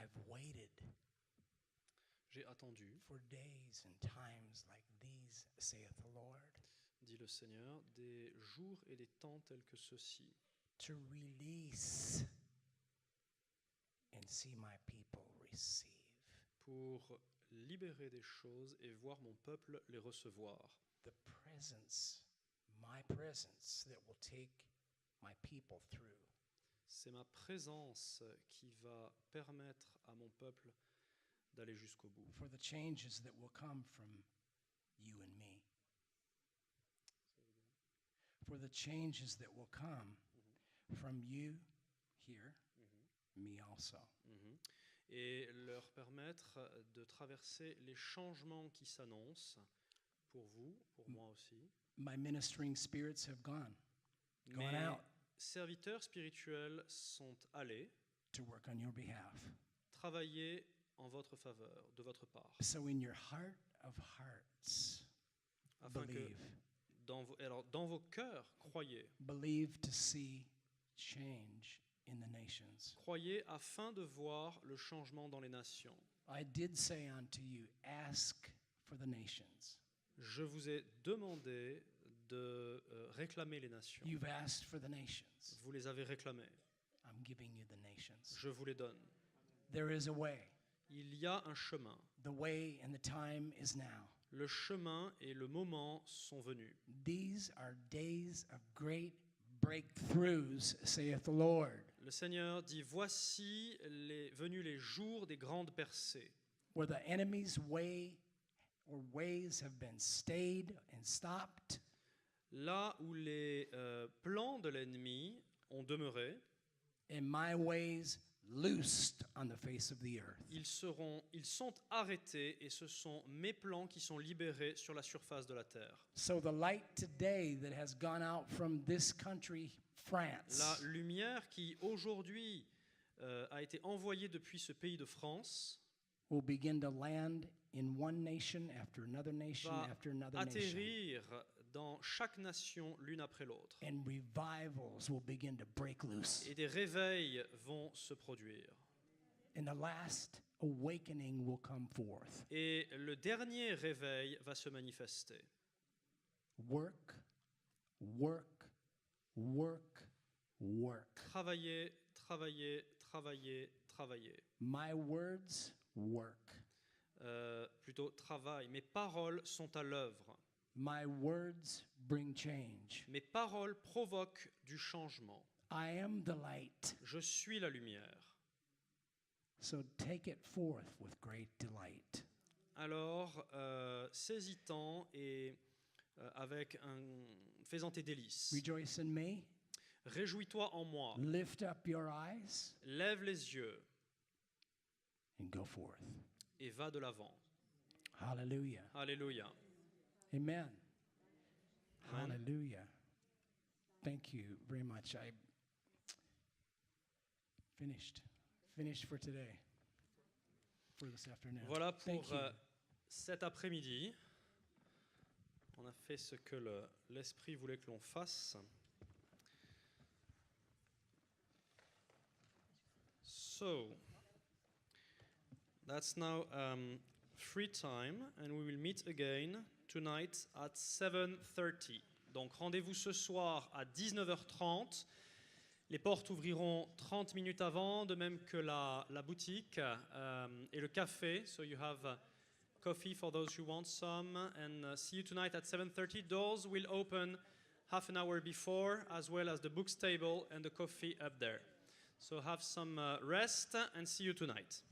I've waited J'ai attendu, for days and times like these, saith the Lord, dit le Seigneur, des jours et des temps tels que ceux-ci, to release and see my people receive. pour libérer des choses et voir mon peuple les recevoir. The presence, my presence, that will take my people through. C'est ma présence qui va permettre à mon peuple d'aller jusqu'au bout. For the changes that will come from you and me. For the changes that will come from you here, me also. Mhm. Et leur permettre de traverser les changements qui s'annoncent pour vous, pour moi aussi. My ministering spirits have gone Mes out serviteurs spirituels sont allés to work on your behalf. travailler en votre faveur, de votre part, So in your heart of hearts, afin que believe. dans vos cœurs, croyez. Believe to see change in the nations. Croyez afin de voir le changement dans les nations. I did say unto you, ask for the nations. Je vous ai demandé de réclamer les nations. You've asked for the nations. Vous les avez réclamées. I'm giving you the nations. Je vous les donne. There is a way. Il y a un chemin. The way and the time is now. Le chemin et le moment sont venus. These are days of great breakthroughs, saith the Lord, Le Seigneur dit, voici venus les jours des grandes percées, where the enemy's way or ways have been stayed and stopped, là où les plans de l'ennemi ont demeuré, and my ways loosed on the face of the earth. ils sont arrêtés et ce sont mes plans qui sont libérés sur la surface de la terre. So the light today that has gone out from this country, France, La lumière qui aujourd'hui a été envoyée depuis ce pays de France will begin to land in one nation after another nation va after another nation. atterrir dans chaque nation l'une après l'autre. And revivals will begin to break loose. Et des réveils vont se produire. And the last awakening will come forth. Et le dernier réveil va se manifester. Work, work, work, work. Travailler, travailler, travailler, travailler. My words work. Plutôt travail. Mes paroles sont à l'œuvre. My words bring change. Mes paroles provoquent du changement. I am the light. Je suis la lumière. So take it forth with great delight. Alors, saisis-t'en et fais-en tes délices. Rejoice in me. Réjouis-toi en moi. Lift up your eyes Lève les yeux and go forth. et va de l'avant. Hallelujah. Alléluia. Amen. Amen. Hallelujah. Thank you very much. I finished for today. For this afternoon. Voilà pour Thank you. cet après-midi. On a fait ce que l'Esprit voulait que l'on fasse. So, that's now free time, and we will meet again tonight at 7:30. Donc rendez-vous ce soir à 19h30. Les portes ouvriront 30 minutes avant, de même que la boutique et le café. So you have coffee for those who want some. And see you tonight at 7:30. Doors will open half an hour before, as well as the books table and the coffee up there. So have some rest and see you tonight.